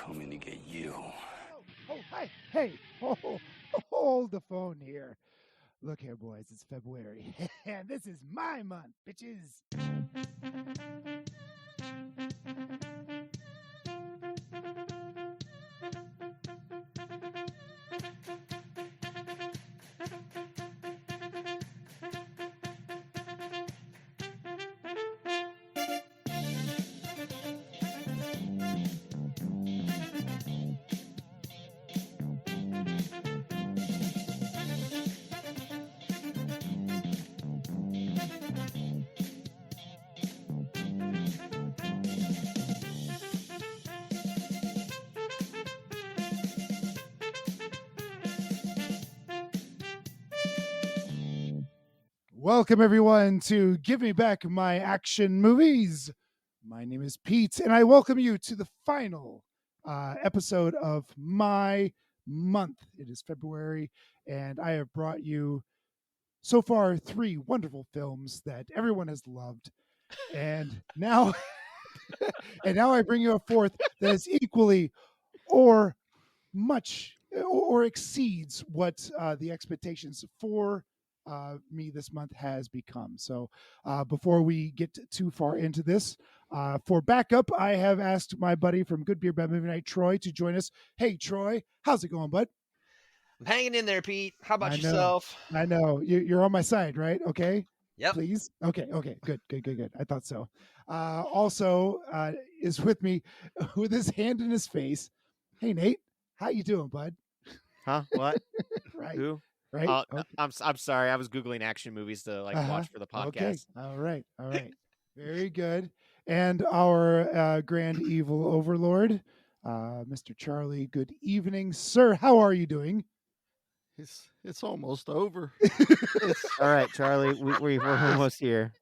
coming to get you. Hi, hey, hold the phone here. Look here, boys, it's February, and this is my month, bitches. Welcome, everyone, to Give Me Back My Action Movies. My name is Pete, and I welcome you to the final episode of my month. It is February, and I have brought you, so far, 3 wonderful films that everyone has loved. And now, I bring you a fourth that is equally or much or exceeds what the expectations for me this month has become. So before we get too far into this, for backup, I have asked my buddy from Good Beer Bad Movie Night, Troy, to join us. Hey, Troy, how's it going, bud? I'm hanging in there, Pete. How about I know. yourself? I know. You're on my side, right? Okay. Yep. Please. Okay. Good. I thought so. Also is with me with his hand in his face. Hey, Nate, how you doing, bud? Huh? What? Right. Who? Right. Okay. I'm sorry. I was googling action movies to watch for the podcast. Okay. All right. Very good. And our grand evil overlord, Mr. Charlie. Good evening, sir. How are you doing? It's almost over. All right, Charlie. We're almost here.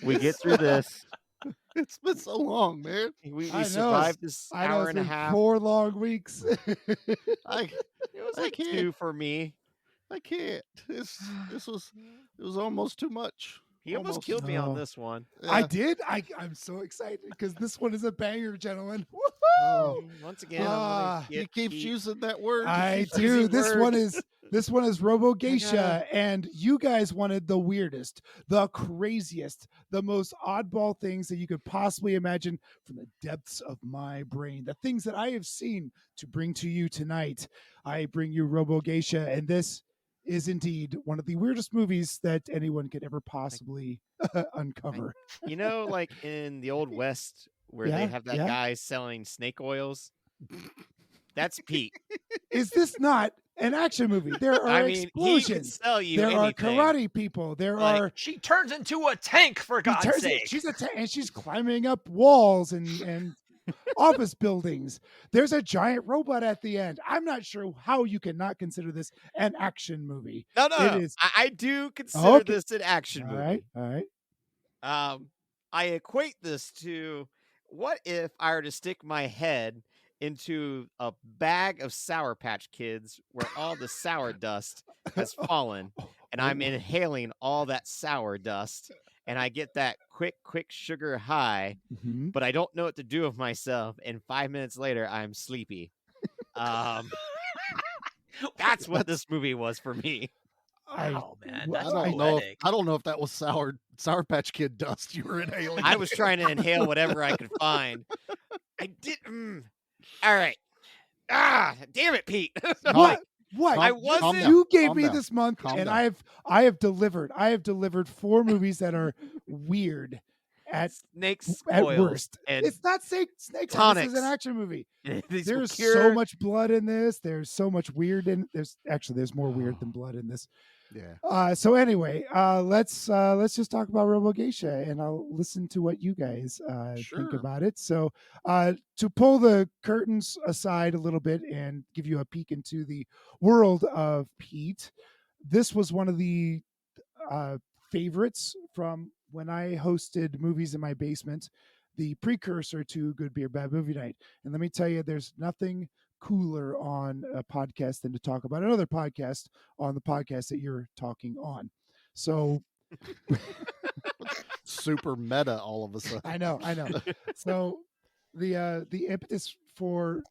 We get through this. It's been so long, man. We I know, survived this I know hour it's and a been half. 4 long weeks. It was I like can't. 2 for me. I can't. It was almost too much. He almost killed me No. on this one. I Yeah. did. I'm so excited because this one is a banger, gentlemen. Oh. Once again, He keeps using that word. I keeps do. using This one is ROBOGEISHA, gotta- and you guys wanted the weirdest, the craziest, the most oddball things that you could possibly imagine from the depths of my brain. The things that I have seen to bring to you tonight. I bring you ROBOGEISHA, and this is indeed one of the weirdest movies that anyone could ever possibly uncover. You know, like in the Old West where Yeah, they have that yeah. guy selling snake oils. That's Pete. Is this not an action movie? There are I mean, he can explosions. sell you There are anything. karate people. There Like, are. She turns into a tank, for God's sake. She's and she's climbing up walls and office buildings. There's a giant robot at the end. I'm not sure how you cannot consider this an action movie. No. It is. I do consider Okay. this an action All movie. right. I equate this to what if I were to stick my head into a bag of Sour Patch Kids where all the sour dust has fallen and I'm inhaling all that sour dust and I get that quick sugar high, Mhm. but I don't know what to do with myself, and 5 minutes later I'm sleepy. That's what this movie was for me. Wow, man. Well, That's I don't know. poetic. I don't know if that was Sour Patch Kid dust you were inhaling. I was trying to inhale whatever I could find. I did. All right. Damn it, Pete. What? I wasn't. You gave Calm me down. this month, Calm and down. I have delivered. I have delivered 4 movies that are weird at Snakes at oils worst. and It's not snake. This is tonics. an action movie. these There's will cure- so much blood in this. There's so much weird in. There's more weird than blood in this. Yeah. So anyway, let's just talk about ROBOGEISHA, and I'll listen to what you guys think Sure. about it. So to pull the curtains aside a little bit and give you a peek into the world of Pete, this was one of the favorites from when I hosted movies in my basement, the precursor to Good Beer Bad Movie Night. And let me tell you, there's nothing cooler on a podcast than to talk about another podcast on the podcast that you're talking on. So Super meta all of a sudden. I know. So the impetus for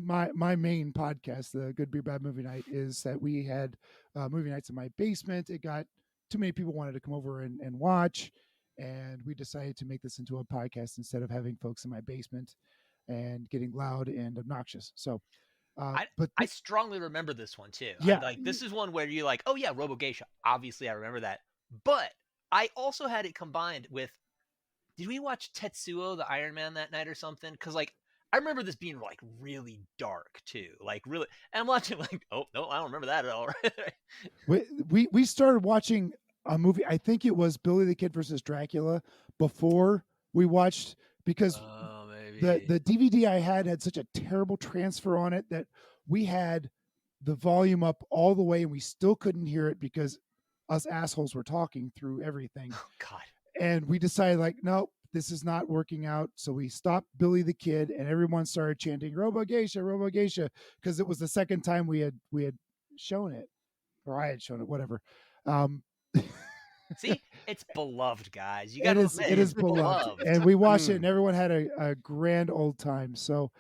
my main podcast, the Good Beer Bad Movie Night, is that we had movie nights in my basement. It got too many people wanted to come over and watch, and we decided to make this into a podcast instead of having folks in my basement and getting loud and obnoxious. So, I strongly remember this one too. Yeah. This is one where you're like, oh yeah, RoboGeisha. Obviously, I remember that. But I also had it combined with, did we watch Tetsuo the Iron Man that night or something? Because I remember this being like really dark too, like really. And I'm watching like, oh no, I don't remember that at all. we started watching a movie. I think it was Billy the Kid versus Dracula before we watched, because the DVD I had such a terrible transfer on it that we had the volume up all the way and we still couldn't hear it because us assholes were talking through everything. Oh God. And we decided like, nope, this is not working out. So we stopped Billy the Kid and everyone started chanting ROBOGEISHA, ROBOGEISHA, because it was the second time we had shown it, or I had shown it, whatever. See, it's beloved, guys. You It gotta is admit, it it's is beloved, and we watched it, and everyone had a grand old time. So,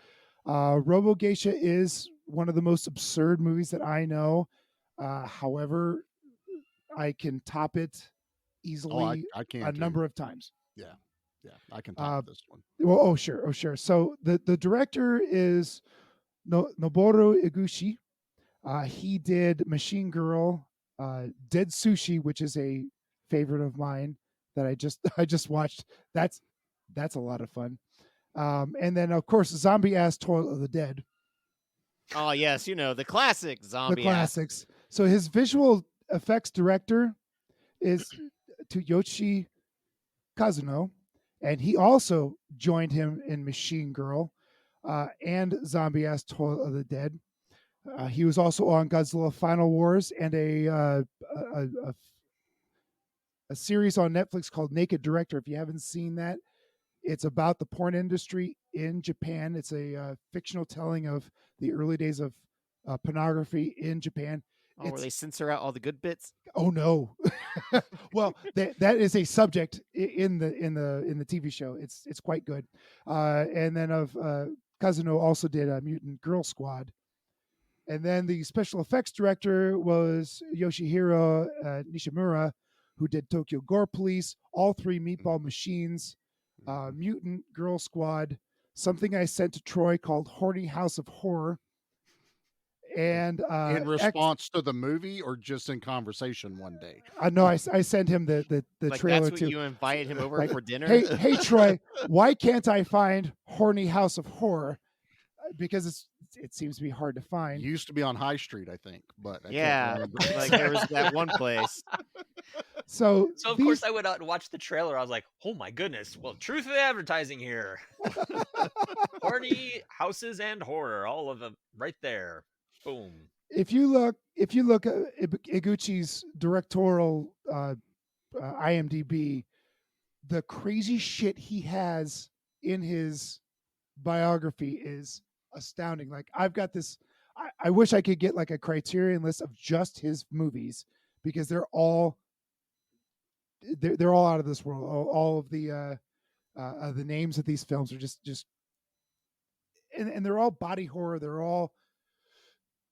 RoboGeisha is one of the most absurd movies that I know. However, I can top it easily I can a number of times. Yeah, I can top this one. Well, oh sure. So the director is Noboru Iguchi. He did Machine Girl, Dead Sushi, which is a favorite of mine that I just watched. That's a lot of fun. And then of course Zombie Ass Toilet of the Dead. Oh yes, the classic zombie. The classics. So his visual effects director is Toyoshi Kazuno, and he also joined him in Machine Girl and Zombie Ass Toilet of the Dead. He was also on Godzilla Final Wars and a series on Netflix called Naked Director. If you haven't seen that, it's about the porn industry in Japan. It's a fictional telling of the early days of pornography in Japan. Oh, where they censor out all the good bits? Oh no! Well, that is a subject in the TV show. It's quite good. And then Kazuno also did a Mutant Girl Squad. And then the special effects director was Yoshihiro Nishimura, who did Tokyo Gore Police, all three Meatball Machines, Mutant Girl Squad, something I sent to Troy called Horny House of Horror. And in response to the movie, or just in conversation one day? No, I sent him the like trailer that's too. what you invited him over for dinner? Hey Troy, why can't I find Horny House of Horror? Because it seems to be hard to find. It used to be on High Street, I think, but I yeah, like there was that one place. So of course I went out and watched the trailer. I was like, oh my goodness. Well, truth of advertising here. Horny houses and horror, all of them right there. Boom. If you look at Iguchi's directorial IMDb, the crazy shit he has in his biography is astounding. Like I've got this, I wish I could get like a criterion list of just his movies, because they're all out of this world. All of the names of these films are just and they're all body horror. They're all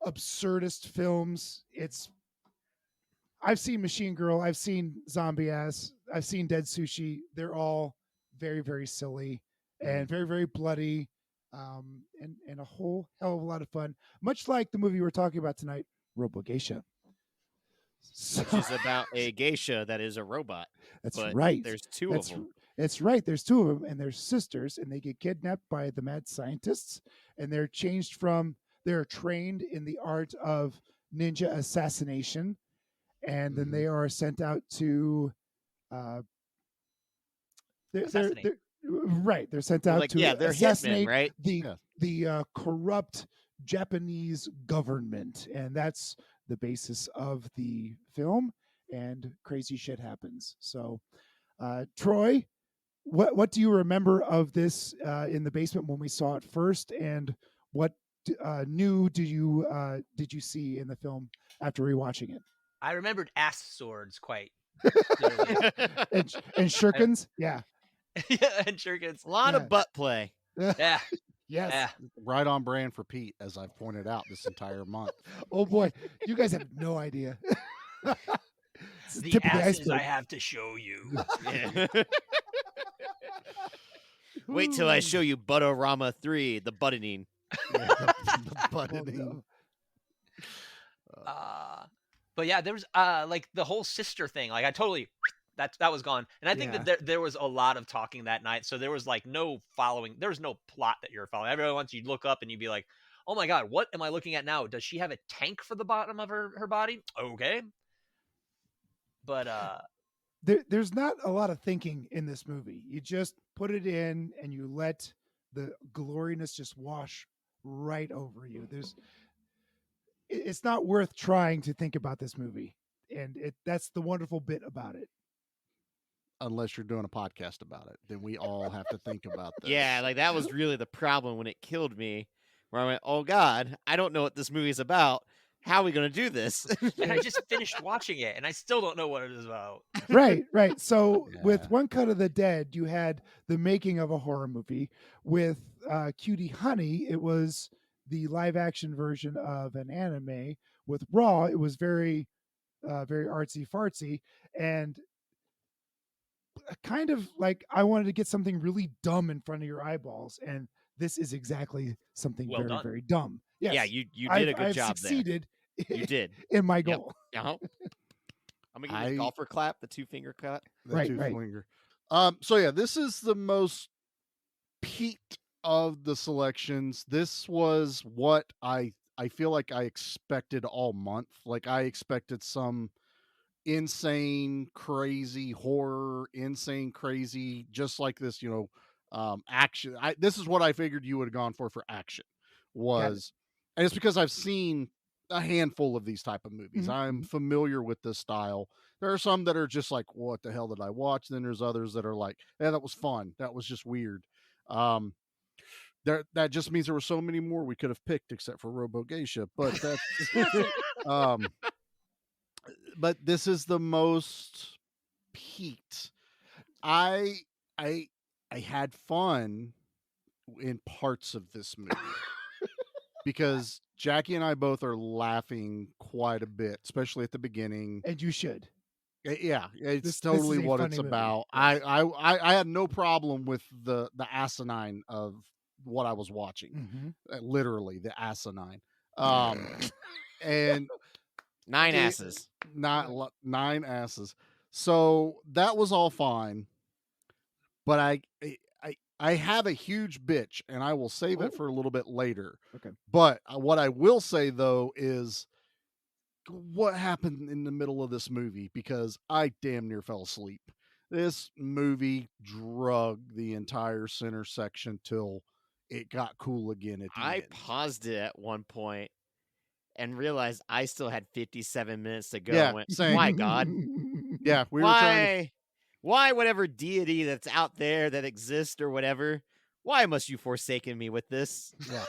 absurdist films. I've seen Machine Girl, I've seen Zombie Ass, I've seen Dead Sushi. They're all very, very silly and very, very bloody, and a whole hell of a lot of fun. Much like the movie we're talking about tonight, RoboGeisha. Which is about a geisha that is a robot. That's but right. There's two of them. That's right. There's two of them, and they're sisters, and they get kidnapped by the mad scientists, and they're trained in the art of ninja assassination, and then they are sent out to they're sent out to they're assassinate hitmen, right? the corrupt Japanese government, and that's the basis of the film, and crazy shit happens. So Troy, what do you remember of this in the basement when we saw it first, and what new did you see in the film after rewatching it? I remembered ass swords quite and shurikens, yeah. Yeah, and shurikens. A lot of butt play. Yeah. Yes. Yeah. Right on brand for Pete, as I've pointed out this entire month. Oh boy, you guys have no idea. It's the The tip of the asses iceberg. I have to show you. Yeah. Wait till I show you Buttorama 3, the buttoning. Yeah, the buttoning. But yeah, there was like the whole sister thing. Like I totally that was gone. And I think that there was a lot of talking that night. So there was like no following. There was no plot that you're following. Every once you'd look up and you'd be like, "Oh my god, what am I looking at now? Does she have a tank for the bottom of her body?" Okay. But there's not a lot of thinking in this movie. You just put it in and you let the gloriness just wash right over you. It's not worth trying to think about this movie, and that's the wonderful bit about it. Unless you're doing a podcast about it, then we all have to think about this. Yeah, like that was really the problem when it killed me, where I went, "Oh God, I don't know what this movie is about. How are we going to do this?" and I just finished watching it, and I still don't know what it is about. Right. So with Yeah. One Cut of the Dead, you had the making of a horror movie. With Cutie Honey, it was the live action version of an anime. With Raw, it was very artsy fartsy, and kind of like I wanted to get something really dumb in front of your eyeballs, and this is exactly something Well very done. very dumb. Yes, Yeah, you did a good I've job succeeded there. You did. in my Yep. goal. Uh-huh. I'm gonna give you the golfer clap, the 2-finger clap. The Right, two right. finger. So yeah, this is the most Pete of the selections. This was what I feel like I expected all month. Like I expected some insane, crazy horror, insane, crazy, just like this, action. This is what I figured you would have gone for action was, and it's because I've seen a handful of these type of movies. Mhm, I'm mhm. familiar with this style. There are some that are just like, what the hell did I watch? Then there's others that are like, yeah, that was fun. That was just weird. That just means there were so many more we could have picked except for ROBOGEISHA, but that's um but this is the most Pete. I I I had fun in parts of this movie because Jackie and I both are laughing quite a bit, especially at the beginning. And you should. Yeah, it's This is totally a what funny it's movie. about. Yes. I had no problem with the asinine of what I was watching. Mhm. Literally the asinine. And 9 it- asses. not 9 asses. So that was all fine, but I have a huge bitch, and I will save it for a little bit later. Okay. But what I will say though is what happened in the middle of this movie, because I damn near fell asleep. This movie drugged the entire center section till it got cool again at the I end. paused it at one point and realized I still had 57 minutes to go. Yeah, and went, same. why, God? Yeah, we were trying to. Why whatever deity that's out there that exists or whatever, why must you forsaken me with this? Yeah.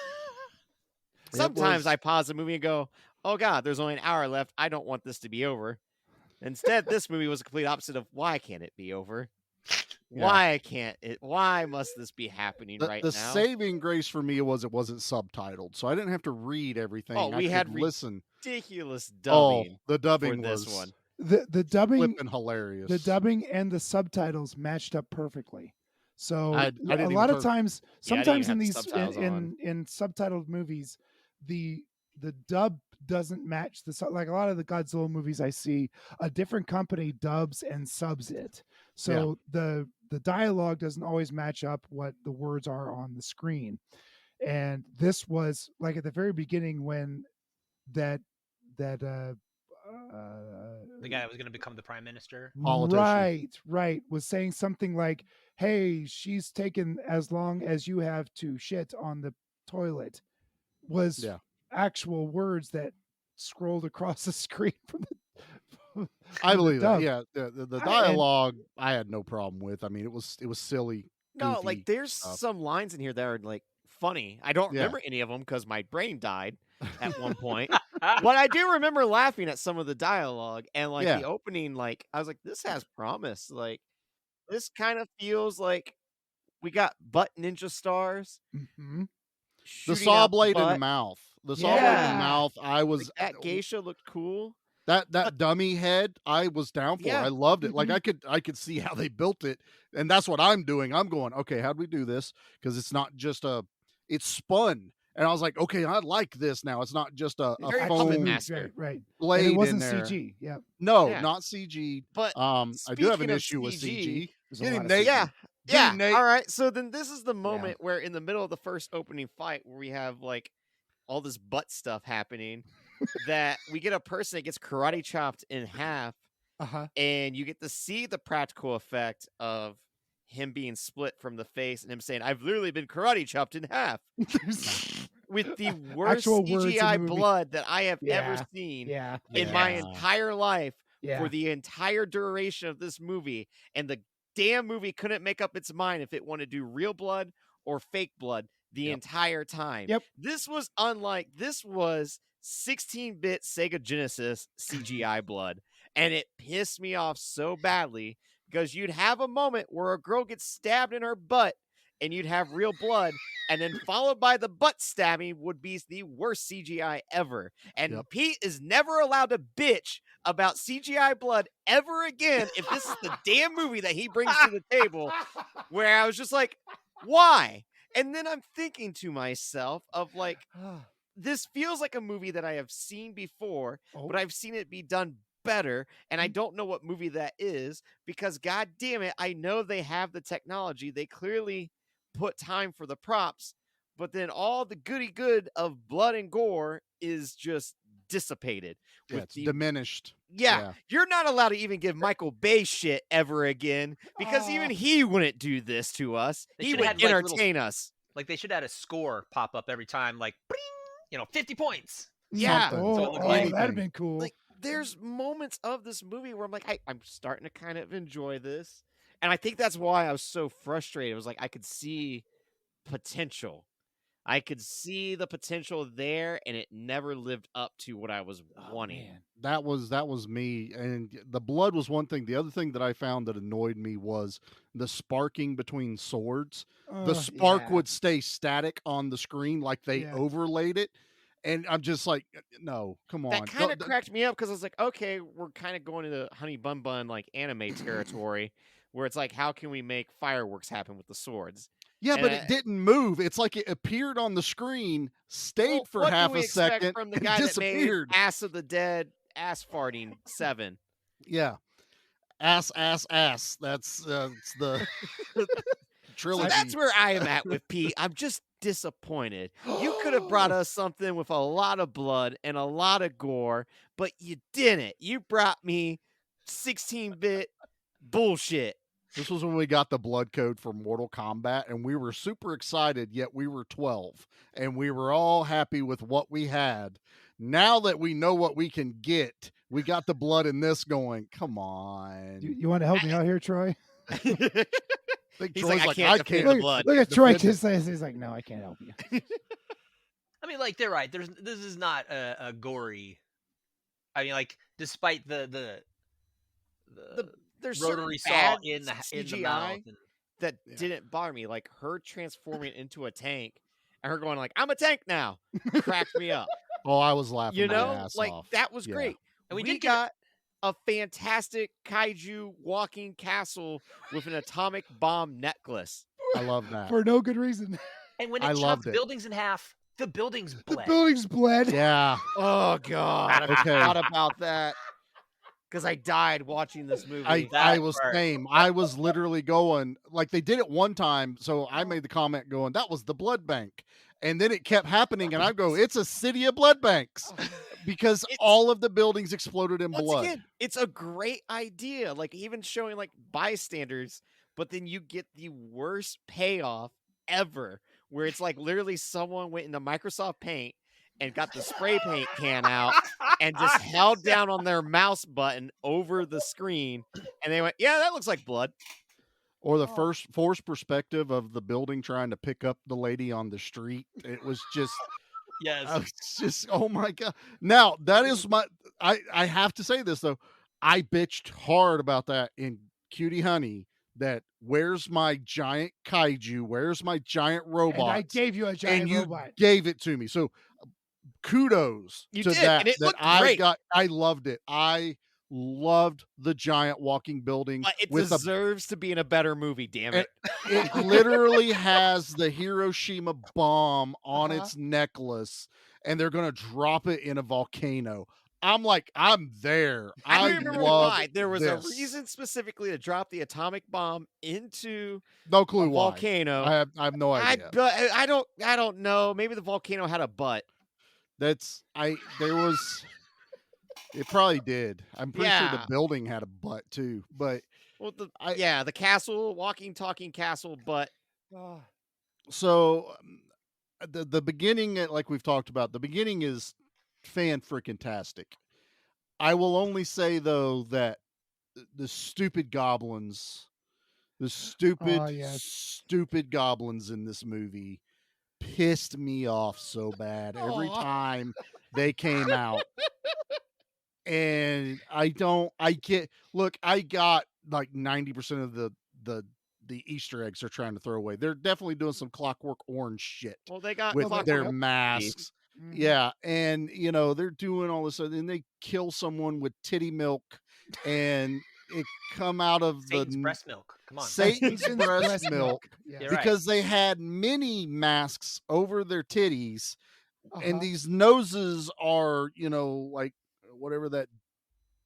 Sometimes I pause the movie and go, oh God, there's only an hour left. I don't want this to be over. Instead, this movie was a complete opposite of why can't it be over? Yeah. Why can't it? Why must this be happening right The now? saving grace for me was it wasn't subtitled, so I didn't have to read everything. Oh, we I had could listen. ridiculous dubbing The dubbing for this was one. The dubbing flipping hilarious. the dubbing and the subtitles matched up perfectly. So I didn't a even lot of turn- times, Yeah, I didn't sometimes even in have the these subtitles on. in subtitled movies, the dub doesn't match like a lot of the Godzilla movies I see, a different company dubs and subs it. So the dialogue doesn't always match up what the words are on the screen. And this was like at the very beginning when that The guy that was going to become the prime minister. Politician. right was saying something like, hey, she's taken as long as you have to shit on the toilet, was actual words that scrolled across the screen from the I believe that. dub. Yeah, the dialogue I had no problem with. I mean, it was silly. No, goofy like there's stuff. some lines in here that are like funny. I don't remember any of them because my brain died at one point. But I do remember laughing at some of the dialogue and like the opening. Like I was like, this has promise. Like this kind of feels like we got butt ninja stars. Mhm. The shooting saw out blade in the butt. mouth. The saw blade in the Yeah. mouth. I Like, was that geisha looked cool. that but- dummy head. I was down for. Yeah. I loved it. Like Mhm. I could see how they built it, and that's what I'm doing. I'm going, okay, how do we do this? Because it's not just it's spun, and I was like, okay, I like this now. It's not just a It's Very actually Puppet foam moved, Master. right. And blade it in wasn't there. CG. Yeah. No, Yeah. not CG. But I do have an speaking of issue with CG. There's a Get lot him, of Nate. CG. yeah, Get yeah. him, Nate. All right. So then this is the moment where in the middle of the first opening fight where we have like all this butt stuff happening that we get a person that gets karate chopped in half Uh-huh. and you get to see the practical effect of him being split from the face and him saying, I've literally been karate chopped in half with the worst Actual words in the CGI movie. blood that I have Yeah. ever seen Yeah. in my Yeah. entire life Yeah. for the entire duration of this movie. And the damn movie couldn't make up its mind if it wanted to do real blood or fake blood the Yep. entire time. Yep. This was unlike, this was 16-bit Sega Genesis CGI blood. And it pissed me off so badly because you'd have a moment where a girl gets stabbed in her butt and you'd have real blood, and then followed by the butt stabbing would be the worst CGI ever. And Yep. Pete is never allowed to bitch about CGI blood ever again if this is the damn movie that he brings to the table, where I was just like, why? And then I'm thinking to myself of like, this feels like a movie that I have seen before, Oh. but I've seen it be done better, and I don't know what movie that is because god damn it, I know they have the technology. They clearly put time for the props, but then all the goody good of blood and gore is just dissipated. Yeah, with it's the diminished. yeah, you're not allowed to even give Michael Bay shit ever again because even he wouldn't do this to us. They He should would have, like, little- entertain us. Like they should have had a score pop up every time, like, bing, 50 points. Yeah. Something. Oh, So it looked oh, like- that'd have been cool. Like, there's moments of this movie where I'm like, I'm starting to kind of enjoy this. And I think that's why I was so frustrated. It was like I could see potential. I could see the potential there, and it never lived up to what I was wanting. Man. That was me, and the blood was one thing. The other thing that I found that annoyed me was the sparking between swords. The spark Yeah. would stay static on the screen like they Yeah. overlaid it, and I'm just like, no, come on. That kind of Don't- cracked me up because I was like, okay, we're kind of going into Honey Bun Bun like anime territory, where it's like, how can we make fireworks happen with the swords? yeah, but and it didn't move. It's like it appeared on the screen, stayed Well, for what half can we a expect second, from the and guy disappeared. that made Ass of the Dead, Ass Farting 7. Yeah, ass. That's it's the So trilogy. that's where I am at with Pete. I'm just disappointed. You could have brought us something with a lot of blood and a lot of gore, but you didn't. You brought me 16-bit bullshit. This was when we got the blood code for Mortal Kombat, and we were super excited, yet we were 12, and we were all happy with what we had. Now that we know what we can get, we got the blood in this going, come on. You want to help me out here, Troy? Think He's Troy's like, I can't defend can't. the blood. Look at Troy. Defend it. Just says he's like, no, I can't help you. I mean, like, they're right. This is not a gory. I mean, like, despite the There's rotary certain saw bad in the CGI mouth. And, that Yeah. didn't bother me, like her transforming into a tank and her going like, I'm a tank now, cracked me up. Oh, I was laughing You my know, ass like off. that was Yeah. great. And we we did get- got a fantastic kaiju walking castle with an atomic bomb necklace. I love that. For no good reason. and when I it loved chopped it. buildings in half, the buildings The bled. building's bled. Yeah. Oh god, I Okay. forgot about that because I died watching this movie. I That was part. same. I was literally going like they did it one time, so I made the comment going, that was the blood bank. And then it kept happening, and I go, it's a city of blood banks. Because It's- all of the buildings exploded in Once blood. again, it's a great idea. Like even showing like bystanders, but then you get the worst payoff ever, where it's like literally someone went into Microsoft Paint and got the spray paint can out and just held down on their mouse button over the screen, and they went, "Yeah, that looks like blood." Or the first forced perspective of the building trying to pick up the lady on the street. It was just Yes. I was just, oh my god. Now that is my I have to say this though. I bitched hard about that in Cutie Honey that where's my giant kaiju? Where's my giant robot? And I gave you a giant and you robot. gave it to me. So kudos You to did, that. and it that looked I great. got. I loved it. I loved the giant walking building But it with a deserves to be in a better movie, damn and it. it literally has the Hiroshima bomb on Uh-huh. its necklace, and they're gonna drop it in a volcano. I'm like, I'm there. I I don't remember love why. There was a this. reason specifically to drop the atomic bomb into No clue a why. volcano. I have no idea. I don't know. Maybe the volcano had a butt. There was. It probably did. I'm pretty sure the Yeah. building had a butt too, but Well, I- the castle, walking, talking castle, but Oh, so the beginning, like we've talked about, the beginning is fan freaking tastic. I will only say though that the stupid goblins, yes. stupid goblins in this movie pissed me off so bad every Aw. time they came out. And I got like 90% of the Easter eggs they're trying to throw away. They're definitely doing some Clockwork Orange shit well, they got with Clockwork their Orange. masks. Mhm. Yeah, and they're doing all this, and they kill someone with titty milk, and it come out of Satan's the breast milk. Come on. Satan's Satan's breast milk Yeah. You're right. because they had mini masks over their titties, and Uh-huh. these noses are, like whatever that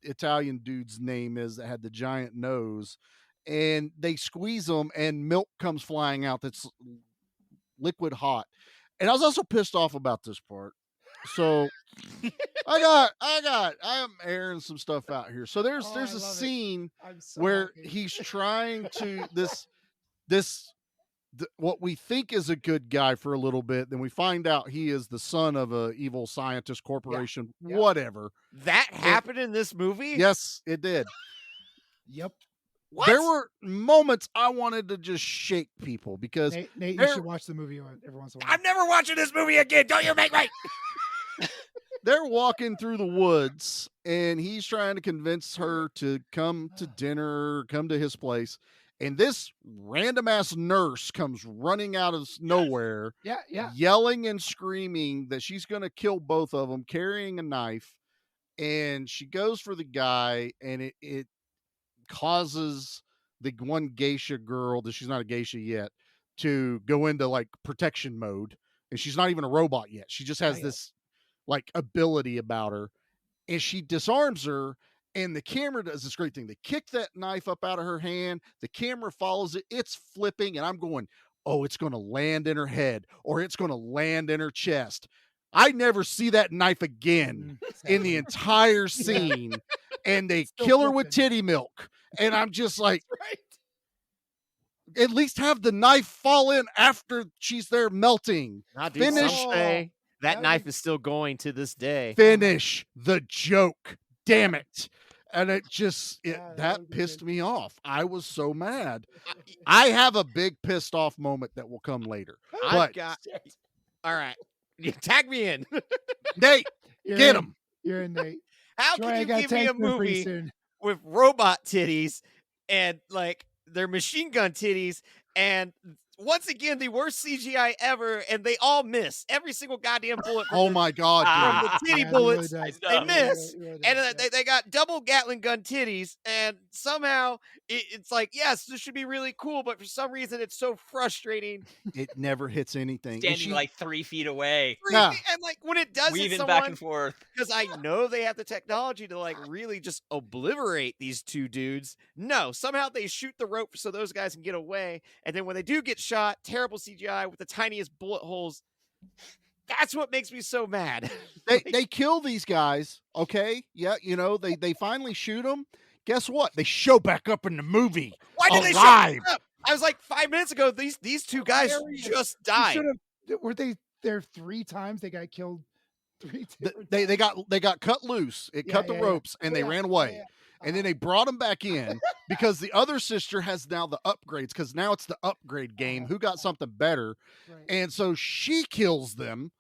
Italian dude's name is that had the giant nose, and they squeeze them, and milk comes flying out that's liquid hot. And I was also pissed off about this part. So I am airing some stuff out here. So there's Oh, a I love it. scene I'm so where happy. he's trying to what we think is a good guy for a little bit, then we find out he is the son of a evil scientist corporation, Yeah. whatever. That happened in this movie? Yes, it did. Yep. What? There were moments I wanted to just shake people because Nate, you there- should watch the movie every once in a while. I'm never watching this movie again. Don't you make me? they're walking through the woods and he's trying to convince her to come to dinner, come to his place. And this random ass nurse comes running out of nowhere, Yeah. yelling and screaming that she's going to kill both of them, carrying a knife. And she goes for the guy, and it causes the one geisha girl, that she's not a geisha yet, to go into like protection mode. And she's not even a robot yet. She just has Not yet. this like ability about her. And she disarms her, and the camera does this great thing. They kick that knife up out of her hand. The camera follows it. It's flipping, and I'm going, oh, it's going to land in her head, or it's going to land in her chest. I never see that knife again in the entire scene. And they Still kill her with flipping. titty milk. And I'm just like, Right. at least have the knife fall in after she's there melting. Nah, dude, some Finish- say that That knife was- is still going to this day. Finish the joke. Damn it. And it just, Yeah, that that would be pissed good. me off. I was so mad. I have a big pissed off moment that will come later. I've But got. All right. You tag me in. Nate, You're get in. him. You're in, Nate. How Troy, I can you got give me a text you pretty movie soon. with robot titties and like their machine gun titties and once again the worst CGI ever, and they all miss every single goddamn bullet from Oh the, my God. from dude. the titty Yeah, it bullets. really does. They It miss, really And does, yeah. they got double Gatling gun titties, and somehow it's like, yes, this should be really cool, but for some reason it's so frustrating. It never hits anything. And Standing she- like 3 feet away, Yeah. And like when it does hit weaving someone, back and forth. because I know they have the technology to like really just obliterate these two dudes. No, somehow they shoot the rope so those guys can get away. And then when they do get shot, terrible CGI with the tiniest bullet holes. That's what makes me so mad. they kill these guys. Okay. Yeah. They finally shoot them. Guess what? They show back up in the movie. Why did they Alive. shoot up? I was like 5 minutes ago. These two guys Hilarious. just You died. should've- Were they there 3 times? They got killed 3 different They times? got cut loose. It cut the yeah. ropes, and they Yeah, ran yeah, away. yeah. And then they brought them back in because the other sister has now the upgrades, because now it's the upgrade game. Who got something better? Right. And so she kills them.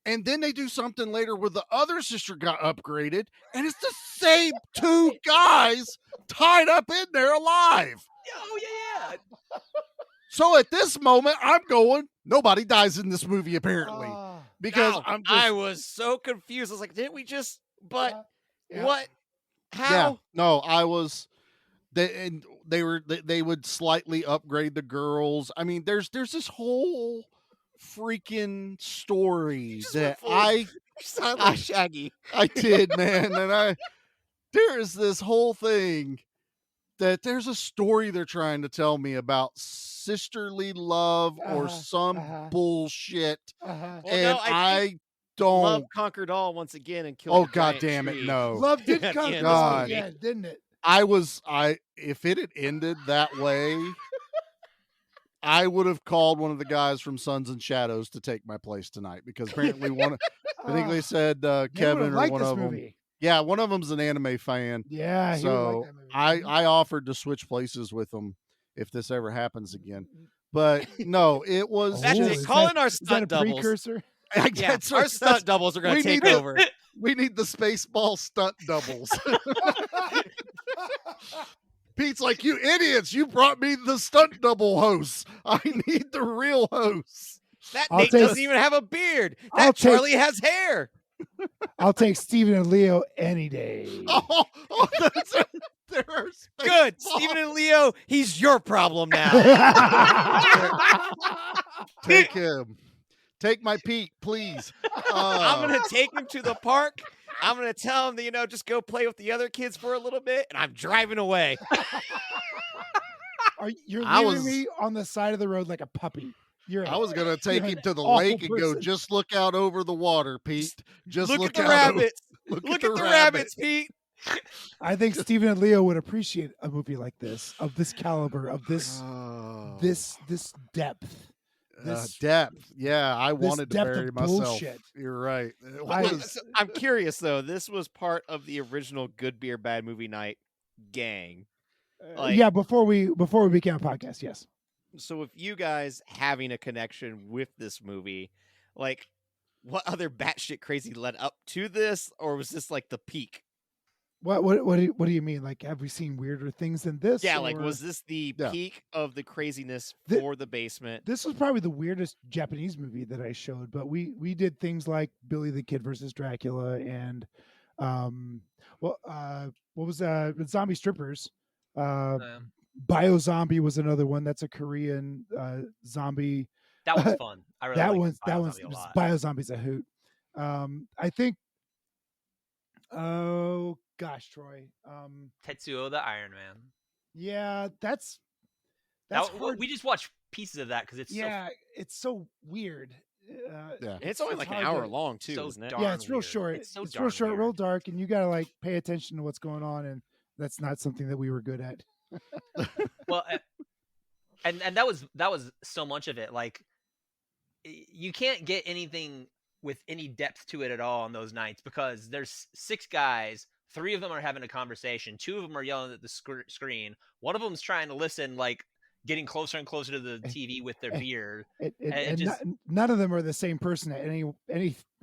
And then they do something later where the other sister got upgraded, and it's the same 2 guys tied up in there alive. Oh yeah. So at this moment, I'm going, nobody dies in this movie, apparently. Ah, Because No, I'm I just, was so confused. I was like, didn't we just, but yeah. what? yeah, How? no, I was, they would slightly upgrade the girls. I mean, there's this whole freaking story Just that went full, you sound like Shaggy. I did, man. And there is this whole thing that there's a story they're trying to tell me about sisterly love or some bullshit. Uh-huh. Well, And no, I think Love don't. conquered all once again and killed Oh, the God giant damn it, tree. no. Love did At the come end of this God, movie. yeah, didn't it? If it had ended that way, I would have called one of the guys from Sons and Shadows to take my place tonight, because apparently I think they said They would've Kevin or liked one this of them. movie. Yeah, one of them's an anime fan. Yeah, he would like So that movie. I offered to switch places with them if this ever happens again. But no, it was That's Oh, it. is Call that- in our Is that a stunt doubles. precursor? I Yeah, guess our stunt doubles are going we to take need to- over. we need the Spaceball stunt doubles. Pete's like, you idiots, you brought me the stunt double hosts. I need the real hosts. That I'll Nate take- doesn't even have a beard. That I'll take- Charlie has hair. I'll take Steven and Leo any day. Oh, there are Good. Spaceball. Steven and Leo, he's your problem now. Take him. Take my Pete, please. I'm going to take him to the park. I'm going to tell him that, just go play with the other kids for a little bit, and I'm driving away. You're I leaving was- me on the side of the road like a puppy. I was gonna take you're him an to the awful lake and go. person. Just look out over the water, Pete. Just Look look at the out rabbits. Look Look at at the rabbit. rabbits, Pete. I think Steven and Leo would appreciate a movie like this, of this caliber, of this Oh. this depth. This depth. Yeah, I this wanted to depth bury of myself. bullshit. You're right. It I- was- I'm curious, though. This was part of the original Good Beer, Bad Movie Night gang. Like- yeah, before we became a podcast, yes. So if you guys having a connection with this movie, like, what other batshit crazy led up to this, or was this like the peak? What do you mean? Like, have we seen weirder things than this? Yeah, like, or- was this the Yeah. peak of the craziness Thi- for the basement? This was probably the weirdest Japanese movie that I showed, but we did things like Billy the Kid versus Dracula and what was Zombie Strippers. Bio Zombie was another one. That's a Korean zombie. That was fun. I really that liked one's Bio Zombie a lot. Bio Zombie's a hoot. I think. Oh gosh, Troy. Tetsuo the Iron Man. Yeah, that's That, hard. we just watched pieces of that because it's Yeah, it's so weird. Yeah. And it's only like an hard hour to- long too, so isn't it? dark. Yeah, it's real weird. short. It's so It's darn real short, weird. real dark, and you gotta like pay attention to what's going on, and that's not something that we were good at. Well, and that was so much of it. Like, you can't get anything with any depth to it at all on those nights because there's 6 guys. 3 of them are having a conversation. 2 of them are yelling at the screen. One of them's trying to listen, like getting closer and closer to the TV with their beer. And just- none of them are the same person at any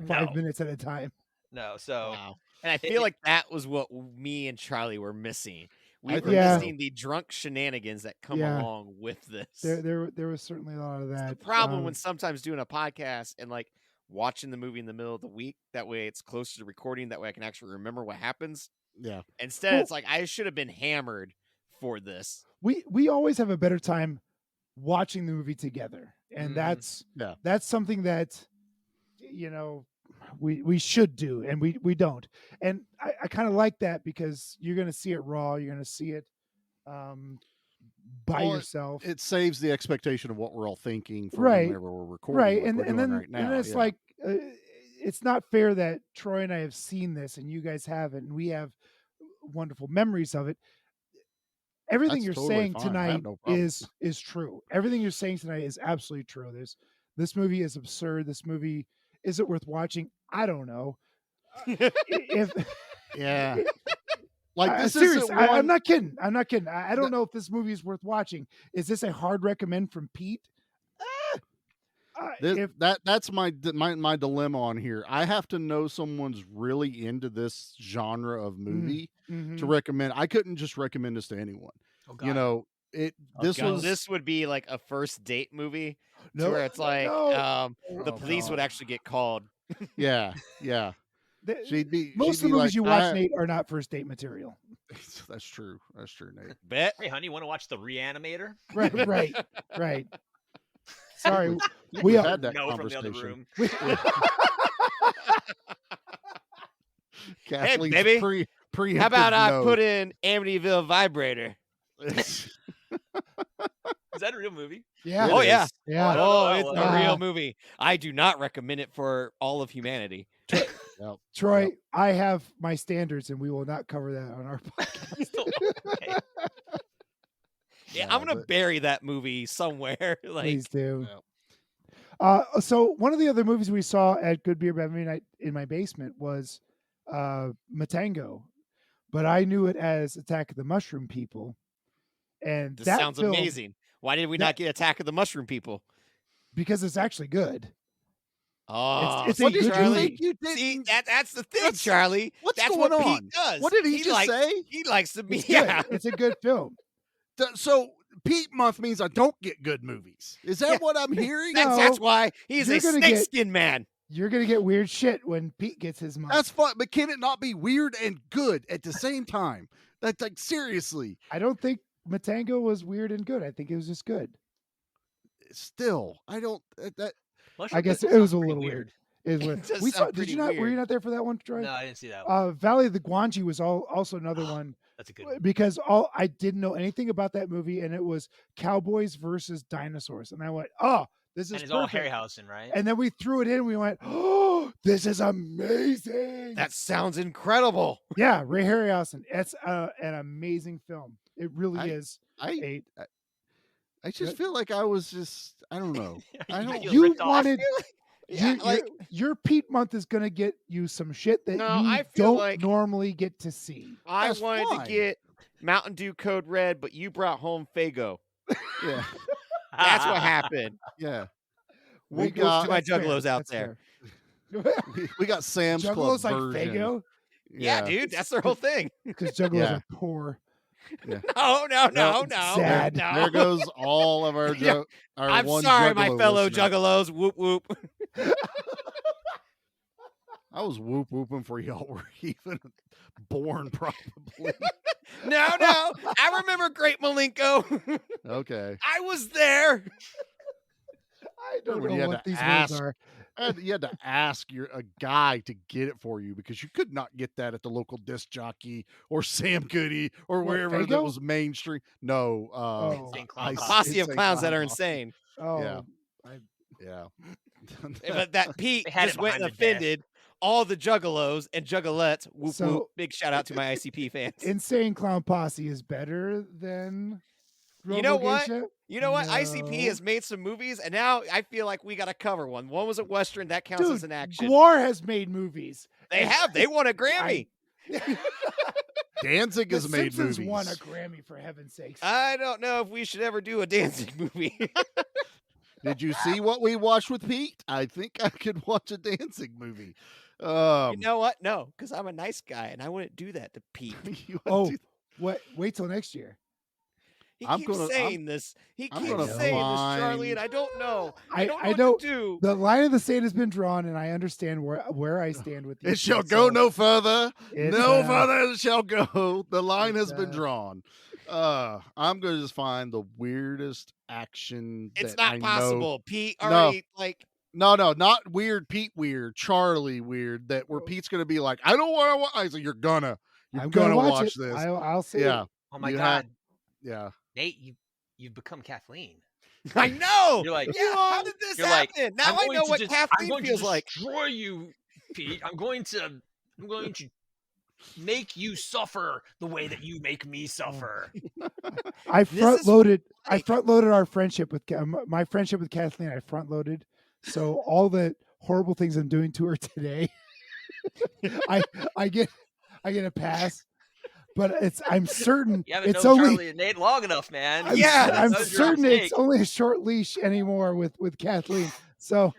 5 No. minutes at a time. No, so Wow. And I feel like that was what me and Charlie were missing. We I were think so. missing the drunk shenanigans that come Yeah. along with this. There was certainly a lot of that. The problem Um, when sometimes doing a podcast and like watching the movie in the middle of the week, that way it's closer to recording, that way I can actually remember what happens. yeah. Instead, Well- it's like I should have been hammered for this. we always have a better time watching the movie together, and Mhm. that's something that we should do, and we don't. And I kind of like that because you're going to see it raw, you're going to see it by Well, yourself. It saves the expectation of what we're all thinking for Right. whenever we're recording. Right, like and we're and doing then right now. and then it's yeah. like it's not fair that Troy and I have seen this and you guys haven't, and we have wonderful memories of it. Everything That's you're totally saying fine. I have tonight no problem. is true. Everything you're saying tonight is absolutely true. This movie is absurd. This movie, is it worth watching? I don't know. If yeah. Like this serious, isn't one. I'm not kidding. I'm not kidding. I don't know if this movie is worth watching. Is this a hard recommend from Pete? That's my dilemma on here. I have to know someone's really into this genre of movie Mhm. to recommend. I couldn't just recommend this to anyone. oh God. You know, This would be like a first date movie No, where it's like no. the Oh, police would God. actually get called. Yeah. She'd Most be of the movies like, you watch, Nate, are not first date material. That's true, Nate. Bet. Hey, honey, want to watch The Reanimator? Right. Sorry, We we are. had that No from the other conversation. room. Kathleen's baby. preemptive How about I no. put in Amityville Vibrator? Is that a real movie? Yeah. Oh, yeah. Yeah. I don't know Oh, that it's one. a real movie. I do not recommend it for all of humanity. Yep. Troy, Yep. I have my standards, and we will not cover that on our podcast. Okay. Yeah, Yeah, I'm gonna but- bury that movie somewhere. Like, Please do. Yeah. So one of the other movies we saw at Good Beer Bad Movie Night in my basement was Matango, but I knew it as Attack of the Mushroom People, and this that sounds film, amazing. Why did we that- not get Attack of the Mushroom People? because it's actually good. Oh, it's see, a good Charlie. movie. You See, didn't. that's the thing, What's- Charlie. what's That's going what on? Pete does. What did he just likes, say? He likes to be. It's Yeah. good. It's a good film. So Pete month means I don't get good movies. Is that Yeah. what I'm hearing? No. That's why he's You're a gonna snakeskin man. You're gonna get weird shit when Pete gets his money. That's fun, but can it not be weird and good at the same time? That's like seriously. I don't think Matango was weird and good. I think it was just good. Still, I don't. That Mushroom I guess Business it was sounds a pretty little weird. It was weird. does We saw. sound Did pretty you not? Were weird. you not there for that one, Troy? No, I didn't see that one. Valley of the Guanji was also another one That's a good one. because I didn't know anything about that movie, and it was cowboys versus dinosaurs, and I went, "Oh, this is And it's all perfect." Harryhausen, right? And then we threw it in, and we went, "Oh, this is amazing!" That sounds incredible. Yeah, Ray Harryhausen. It's an amazing film. It really is. I A, I just feel like I was just. I don't know. I You don't. got you ripped off. wanted. Yeah, Your Pete month is gonna get you some shit that No, you I feel don't like- normally get to see. I That's wanted fine. to get Mountain Dew Code Red, but you brought home Fago. Yeah, That's what happened. yeah. We Kudos got- to my that's fair, juggalos out that's there. fair. We got Sam's Club Juggalos like version. Fago Yeah, dude, that's their whole thing. because Juggalos Yeah. are poor. No, no. Sad. No. There goes all of our. Yeah. Our I'm one sorry, my Juggalo fellow listener. juggalos. Whoop whoop. I was whooping for y'all were even born, probably. No. I remember Great Malenko. Okay. I was there. I don't When you know had what to these ask words are. And you had to ask a guy to get it for you because you could not get that at the local disc jockey or Sam Goody or What, wherever that Faygo? was mainstream. No, Insane Clown I- Posse. Posse of Insane clowns that Clown are Posse. insane. Oh, Yeah. Yeah. But that Pete They had just it went and behind the desk. offended all the juggalos and juggalettes. Whoop So- whoop. Big shout out to my ICP fans. Insane Clown Posse is better than. You know what? RoboGeisha? You know what? ICP No. has made some movies, and now I feel like we got to cover one. One was a Western. That counts Dude, as an action. Guar has made movies. They have. They won a Grammy. Danzig The has made Simpsons movies. won a Grammy for heaven's sakes. I don't know if we should ever do a dancing movie. Did you see what we watched with Pete? I think I could watch a dancing movie. You know what? No, because I'm a nice guy, and I wouldn't do that to Pete. you wanna Oh, do- wait till next year. He I'm keeps gonna- saying this. He I'm keeps gonna saying this, Charlie, and find- I don't know. I- I don't know I what know- to do. The line of the sand has been drawn, and I understand where I stand with you. It shall Pete, go so no further. it's, No uh, further shall go. The line it's, has been drawn. I'm gonna just find the weirdest action. It's that not I know. possible. Pete No. already like No, not weird Pete weird, Charlie weird, that where Pete's gonna be like, I don't want to watch. I said, you're gonna I'm gonna watch watch it. this. I'll see. Yeah, Oh my You god, had- yeah. Nate, you've become Kathleen. I know. You're like, Yeah, how did this You're like, happen? Now I'm I going know to what I'm Kathleen going feels to like. destroy you, Pete. I'm going to make you suffer the way that you make me suffer. I This front is loaded. I like- front loaded our friendship with my friendship with Kathleen. I front loaded, so all the horrible things I'm doing to her today, I get a pass. But I'm certain You haven't it's known only. Charlie and Nate long enough, man. Yeah, I'm That was your certain mistake. it's only a short leash anymore with Kathleen. So,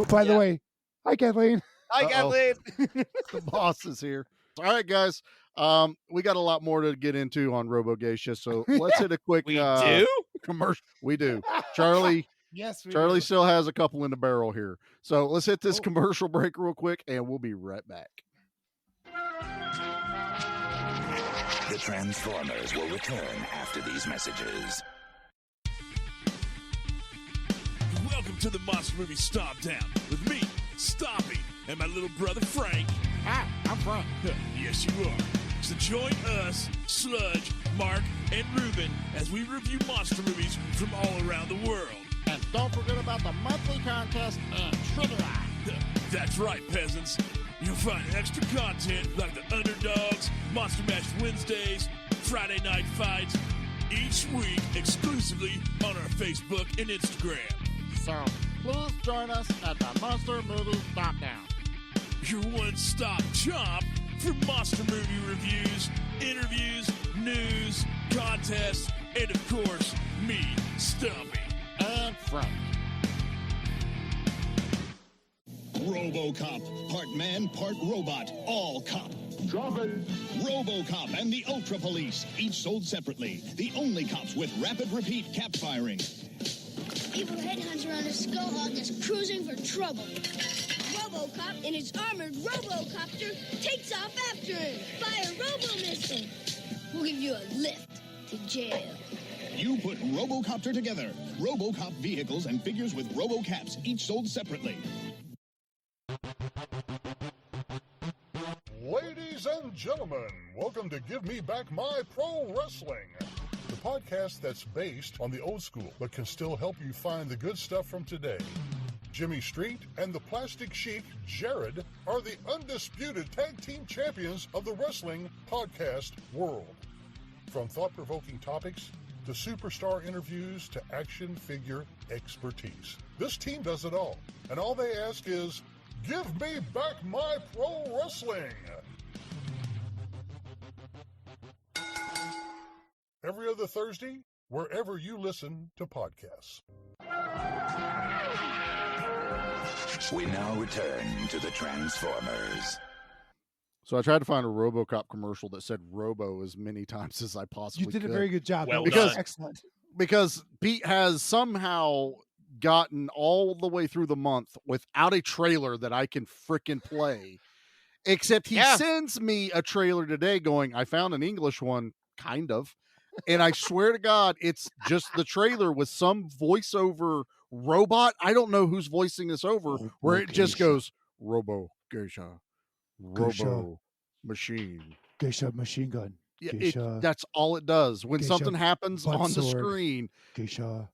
by the Yeah. way, hi Kathleen. Hi, Uh-oh. Kathleen. The boss is here. All right, guys. We got a lot more to get into on RoboGeisha, so let's hit a quick We do? commercial. We do. Charlie Yes, we Charlie do. still has a couple in the barrel here. So let's hit this Oh. commercial break real quick, and we'll be right back. The Transformers will return after these messages. Welcome to the Monster Movie Stomp Down with me, Stompy, and my little brother Frank. Hi, I'm Frank. Yes, you are. So join us, Sludge, Mark, and Ruben as we review monster movies from all around the world. And don't forget about the monthly contest and trivia. That's right, peasants. You'll find extra content like the Underdogs, Monster Mash Wednesdays, Friday Night Fights, each week exclusively on our Facebook and Instagram. So please join us at the Monster Movie Stomp Down. Your one-stop shop for monster movie reviews, interviews, news, contests, and of course, me, Stumpy. And Frank. RoboCop, part man, part robot, all cop. Drop it. RoboCop and the Ultra Police, each sold separately. The only cops with rapid repeat cap firing. Evil headhunter on a skullhawk is cruising for trouble. RoboCop in his armored RoboCopter takes off after him. Fire Robo missile. We'll give you a lift to jail. You put RoboCopter together. RoboCop vehicles and figures with RoboCaps, each sold separately. Ladies and gentlemen, welcome to Give Me Back My Pro Wrestling, the podcast that's based on the old school but can still help you find the good stuff from today. Jimmy Street and the Plastic Sheik, Jared, are the undisputed tag team champions of the wrestling podcast world. From thought-provoking topics to superstar interviews to action figure expertise. This team does it all, and all they ask is, give me back my pro wrestling! Every other Thursday, wherever you listen to podcasts. We now return to the Transformers. So I tried to find a RoboCop commercial that said Robo as many times as I possibly You did could. a very good job. Well That was done. excellent. Because Pete has somehow gotten all the way through the month without a trailer that I can frickin' play. Except he sends me a trailer today going, I found an English one, kind of. And I swear to God, it's just the trailer with some voiceover robot. I don't know who's voicing this over, where it just goes, Robo Geisha, Robo Machine. Geisha machine gun. Yeah, Geisha, that's all it does. When Geisha something happens butt on the sword. screen, Geisha.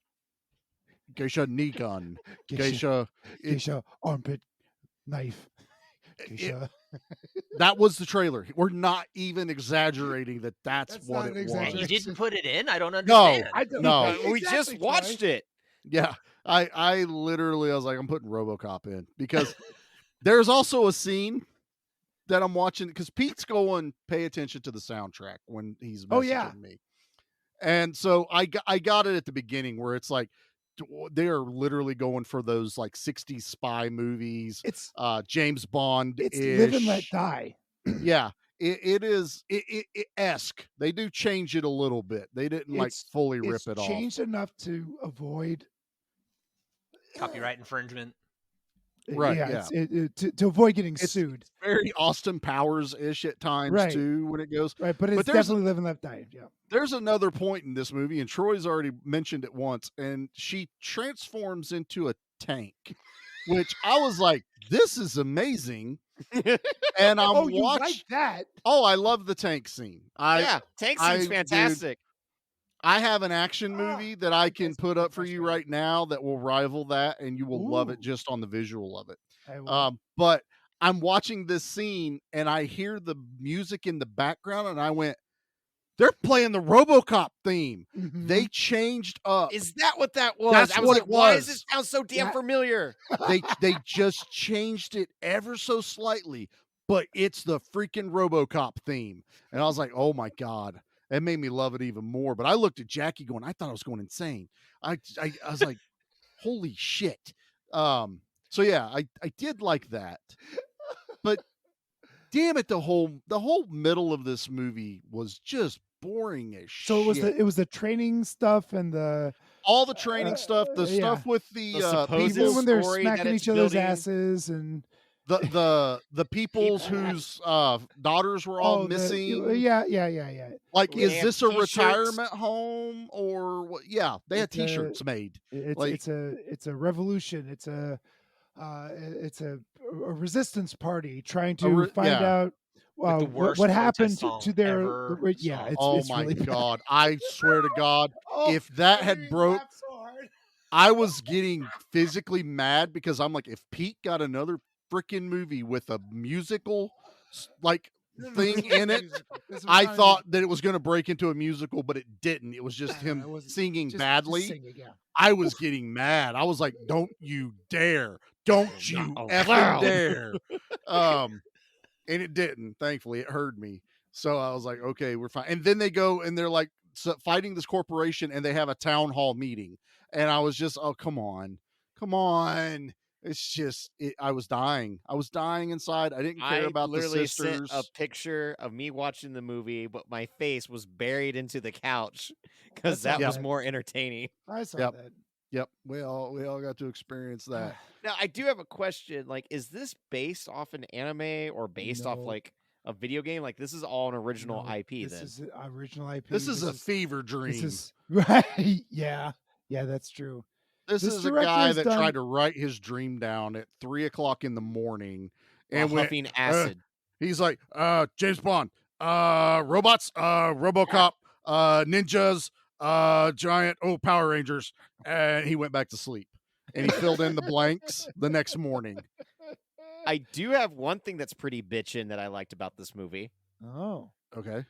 Geisha knee gun, Geisha. Geisha. Geisha armpit knife. Geisha. That was the trailer. We're not even exaggerating that that's what not it an was. exaggeration. And you didn't put it in? I don't No, understand. I don't no. know. We just Exactly, watched Troy. it. Yeah, I literally, I was like, I'm putting RoboCop in because there's also a scene that I'm watching because Pete's going, pay attention to the soundtrack when he's messaging Oh, yeah. me. And so I got it at the beginning where it's like, they're literally going for those like 60s spy movies, It's James Bond. it's live and let die. Yeah, it is esque. They do change it a little bit. They didn't like It's- fully rip It's it off. changed enough to avoid Copyright infringement. Right, Yeah, to avoid getting It's- sued. Very Austin Powers ish at times Right. too when it goes. Right, but it's there's- definitely live and let die. Yeah. There's another point in this movie, and Troy's already mentioned it once, and she transforms into a tank, which I was like, this is amazing. And I'm Oh, you watching. like that? Oh, I love the tank scene. Tank I- scene's dude, fantastic. I have an action movie that I can That's put up for you frustrating. right now that will rival that, and you will love it Ooh. just on the visual of it. I will. But I'm watching this scene and I hear the music in the background, and I went, they're playing the RoboCop theme. Mhm. They changed up. Is that what that was? That's I was what like, it why does was. this sound so damn Yeah. familiar? They just changed it ever so slightly, but it's the freaking RoboCop theme. And I was like, oh my God. It made me love it even more. But I looked at Jackie going, I thought I was going insane. I was like, holy shit. So yeah, I did like that. But damn it, the whole middle of this movie was just boring as shit. So it was the training stuff and all the training stuff, the stuff with the supposed people when they're story that smacking it's each other's building. asses and the peoples whose daughters were all missing. Yeah. Like, They is have this a t-shirts. retirement home or what? Yeah, they had It's a- T-shirts made. It's a revolution. It's a resistance party trying to find out With the worst what protest happened song to their. ever Yeah, sung. it's, Oh it's my really bad. god! I swear to God, if that had broke, I was getting physically mad because I'm like, if Pete got another freaking movie with a musical like thing in it, I thought that it was going to break into a musical, but it didn't. It was just him singing badly. Singing, yeah. I was getting mad. I was like, "Don't you dare! Don't you effing dare!" And it didn't. Thankfully, it heard me. So I was like, "Okay, we're fine." And then they go and they're like fighting this corporation, and they have a town hall meeting. And I was just, "Oh, come on. It's just, I was dying. I was dying inside. I didn't care about the literally sisters. sent a picture of me watching the movie, but my face was buried into the couch because that was more entertaining. I saw Yep. that. Yep, we all got to experience that. Now, I do have a question. Like, is this based off an anime or based off No. like a video game? Like, this is all an original No, IP. This Then is an original IP. This is a fever dream. This is right. Yeah, that's true. This this is a director guy has that done- tried to write his dream down at 3:00 in the morning, while and went, huffing acid. he's like, James Bond, robots, RoboCop, ninjas, giant, Power Rangers, and he went back to sleep, and he filled in the blanks the next morning. I do have one thing that's pretty bitchin' that I liked about this movie. Oh, Okay.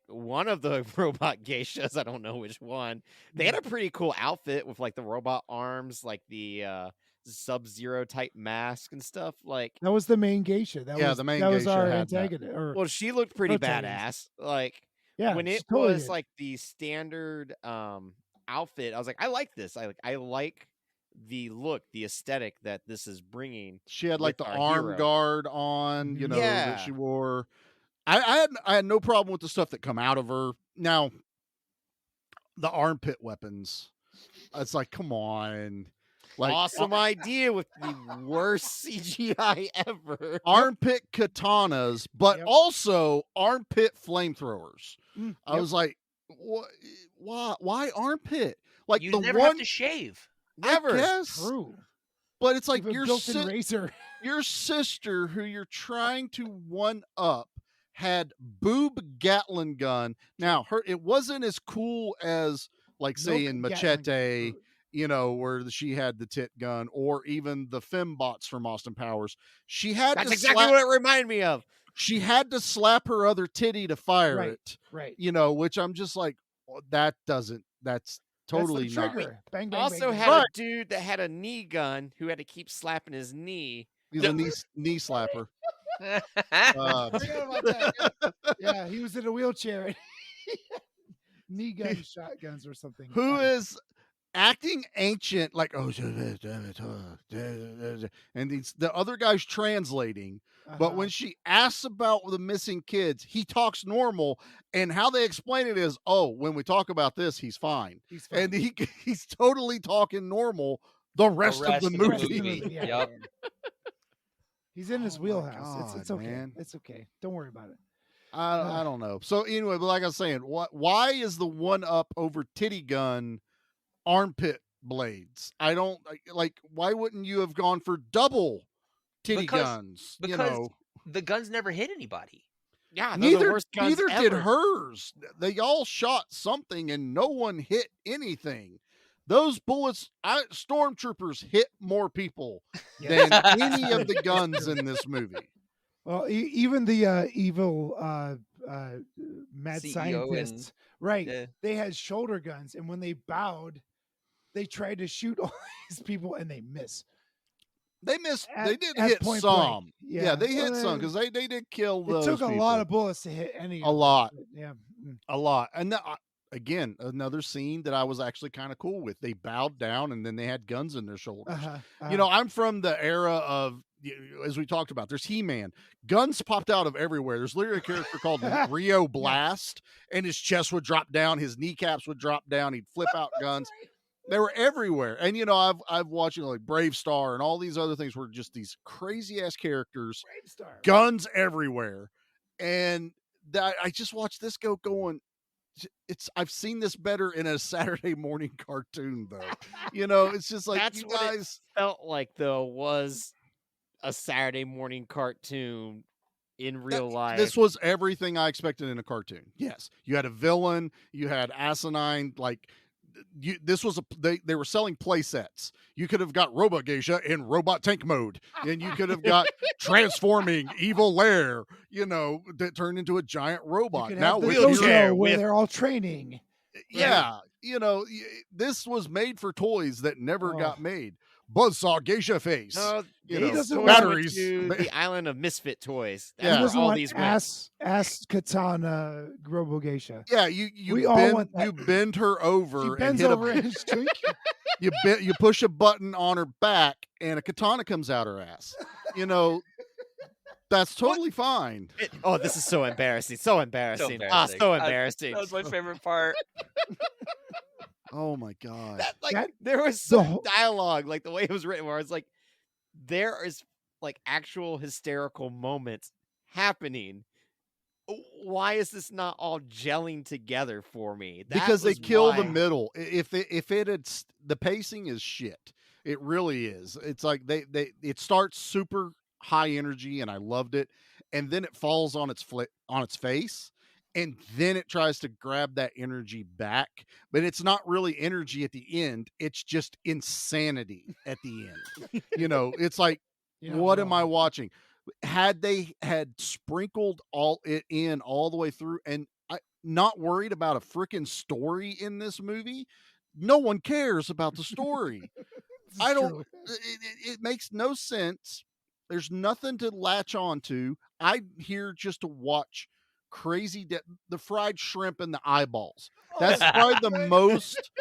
One of the robot geishas, I don't know which one, they had a pretty cool outfit with like the robot arms, like the Sub-Zero type mask and stuff. Like, that was the main geisha. That was the main that was geisha our had that. antagonist. Or well, she looked pretty protagonist. badass. Like, yeah, when she it totally was did. like the standard outfit, I was like, I like this. I like the look, the aesthetic that this is bringing. She had like with the our arm hero. guard on, that Yeah. she wore. I had no problem with the stuff that come out of her. Now, the armpit weapons, it's like, come on, like Awesome idea with the worst CGI ever. armpit katanas, but Yep. also armpit flamethrowers. I Yep. was like, what? Why armpit? Like You the never one, have to shave. Never. Yes, True. but it's like Even your built-in razor. your sister, who you're trying to one up, had Boob Gatling gun. Now, it wasn't as cool as, like, say, in Milk Gatling Machete, gun. where she had the tit gun, or even the fembots from Austin Powers. She had That's to exactly what it reminded me of. she had to slap her other titty to fire Right. it. Right. Which I'm just like, well, that's totally That's the not. trigger. Bang, bang, Also bang, had bang. a dude that had a knee gun who had to keep slapping his knee. He's a knee slapper. I forgot about that. Yeah, he was in a wheelchair. Knee gun shotguns or something. Who is acting ancient, like, and the other guy's translating. But when she asks about the missing kids, he talks normal, and how they explain it is, when we talk about this, he's fine. He's fine. And he's totally talking normal the rest of the movie. Yeah. Yep. He's in his Oh my wheelhouse. It's God, okay. man. It's okay. Don't worry about it. I don't know. So anyway, but like I was saying, why is the one up over titty gun armpit blades? I don't like. Why wouldn't you have gone for double titty guns? Because the guns never hit anybody. Yeah, they're the Neither worst guns did ever. hers. They all shot something, and no one hit anything. Those bullets, stormtroopers hit more people than any of the guns in this movie. Well, even the evil mad CEO scientists, right? Yeah. They had shoulder guns, and when they bowed, they tried to shoot all these people, and they miss. They missed. At- They did at hit point some. blank. Yeah, they hit Well, some because they did kill those. It took a lot people. of bullets to hit any. A lot. Yeah. A lot. And again, another scene that I was actually kind of cool with. They bowed down and then they had guns in their shoulders. You know, I'm from the era of, as we talked about, there's He-Man. Guns popped out of everywhere. There's literally a character called Rio Blast, and his chest would drop down, his kneecaps would drop down, he'd flip out guns. They were everywhere. And, you know, I've watched, you know, like Brave Star and all these other things were just these crazy ass characters, guns everywhere. And I just watched this going, I've seen this better in a Saturday morning cartoon, though. You know, it's just like, That's you what guys it felt like, though, was a Saturday morning cartoon in real life. This was everything I expected in a cartoon. Yes, you had a villain, you had asinine, like this was they were selling play sets. You could have got ROBOGEISHA in robot tank mode, and you could have got transforming evil lair, you know, that turned into a giant robot. You could Now have the wheelchair dojo where they're all training. yeah, you know, this was made for toys that never got made. Buzzsaw Geisha face. No, you these know, toys went batteries. to the island of misfit toys. That's Yeah. He where doesn't all want these went. ass katana Robo-Geisha. Yeah, We all want that. you bend her over. She bends and hit over and drink. you push a button on her back and a katana comes out her ass. You know, that's totally fine. Oh, this is so embarrassing. So embarrassing. embarrassing. So embarrassing. That was my favorite part. Oh my god. There was some dialogue, like the way it was written, where it's like, there is like actual hysterical moments happening. Why is this not all gelling together for me? Because they kill the middle. If it had, the pacing is shit. It really is. It's like it starts super high energy and I loved it, and then it falls on its face, and then it tries to grab that energy back, but it's not really energy at the end. It's just insanity at the end. You know, it's like, what am I watching? Had they had sprinkled all the way through, and not worried about a freaking story in this movie, no one cares about the story. I don't. It makes no sense. There's nothing to latch on to. I'm here just to watch crazy the fried shrimp and the eyeballs. That's probably the most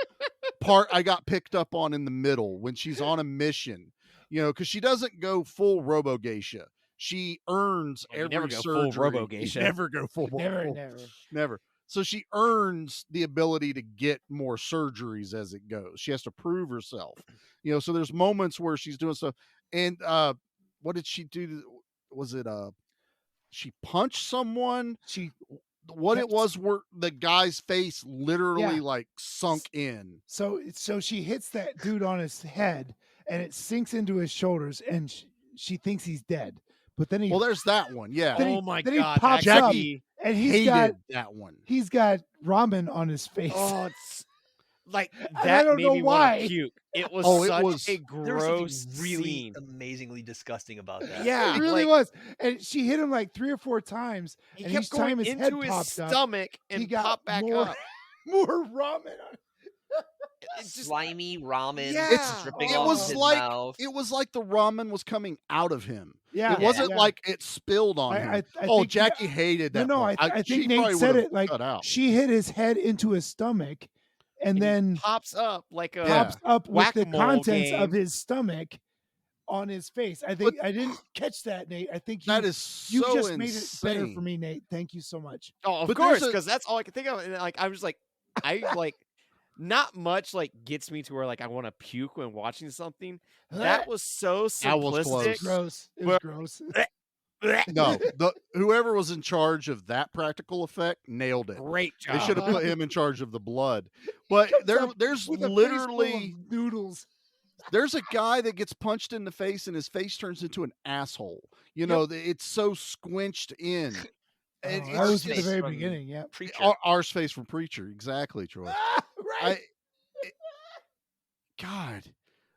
part I got picked up on in the middle when she's on a mission. You know, because she doesn't go full ROBOGEISHA. She earns every never go surgery. full ROBOGEISha. Never go full. Never. So she earns the ability to get more surgeries as it goes. She has to prove herself. You know, so there's moments where she's doing stuff. And what did she do? Was it she punched someone? It was where the guy's face literally like sunk in. So she hits that dude on his head and it sinks into his shoulders, and she thinks he's dead. But then there's that one. Yeah. Oh my then god, he pops Jackie up, and he's hated got that one. He's got ramen on his face. Oh, it's like I that don't made know me why. want to puke. It was such a There was gross something really scene. amazingly disgusting about that. Yeah, It really like, was. And she hit him like 3 or 4 times. He and kept each time going his head into his popped up, stomach he and got popped back more, up. more ramen on It's just Slimy ramen Yeah. dripping It off was his like mouth. it was like the ramen was coming out of him. Yeah, It wasn't yeah. like it spilled on him. I Oh, think- Jackie hated that. No, part. I she think Nate probably said would've it like cut out. she hit his head into his stomach and then pops up like a pops up with the whack-a-mole contents game. of his stomach on his face. I think I didn't catch that, Nate. I think That is you so just made it better insane. for me, Nate. Thank you so much. Oh, of But course, there's a- because that's all I could think of. And like, I was like, I like, not much like gets me to where like I want to puke when watching something. That was so That was simplistic. close. Gross. It was Well- gross. No, whoever was in charge of that practical effect nailed it. Great They job. should have put him in charge of the blood. But there's With a face full of literally noodles. there's a guy that gets punched in the face and his face turns into an asshole. You know, it's so squinched in. And That was at the face very from beginning. Yeah. Preacher. Ours face from Preacher, exactly, Troy. Right. God,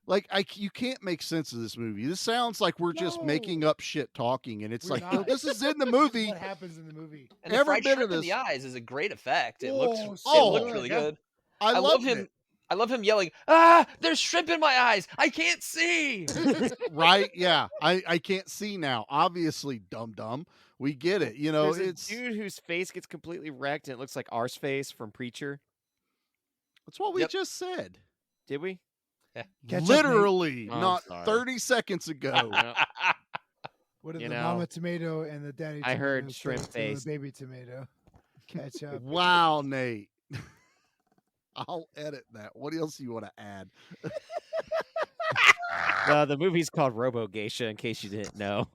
like you can't make sense of this movie. This sounds like we're just No. making up shit talking, and it's We're like, not. no, this is in the movie. What happens in the movie? And the every fried bit of shrimp in this- the eyes is a great effect. It Oh, looks so it looked good, really yeah. good. I love loved him. it. I love him yelling, "Ah, there's shrimp in my eyes. I can't see." Right? Yeah, I can't see now. Obviously, dumb. We get it. You know, There's it's a dude whose face gets completely wrecked, and it looks like R's face from Preacher. That's what we Yep. just said. Did we? Catch up, Nate. Literally, Oh, I'm not sorry. 30 seconds ago. What are You the know, mama tomato and the daddy tomato? I heard say shrimp to the face. baby tomato. Catch up. Wow, Nate. I'll edit that. What else do you want to add? The movie's called RoboGeisha, in case you didn't know.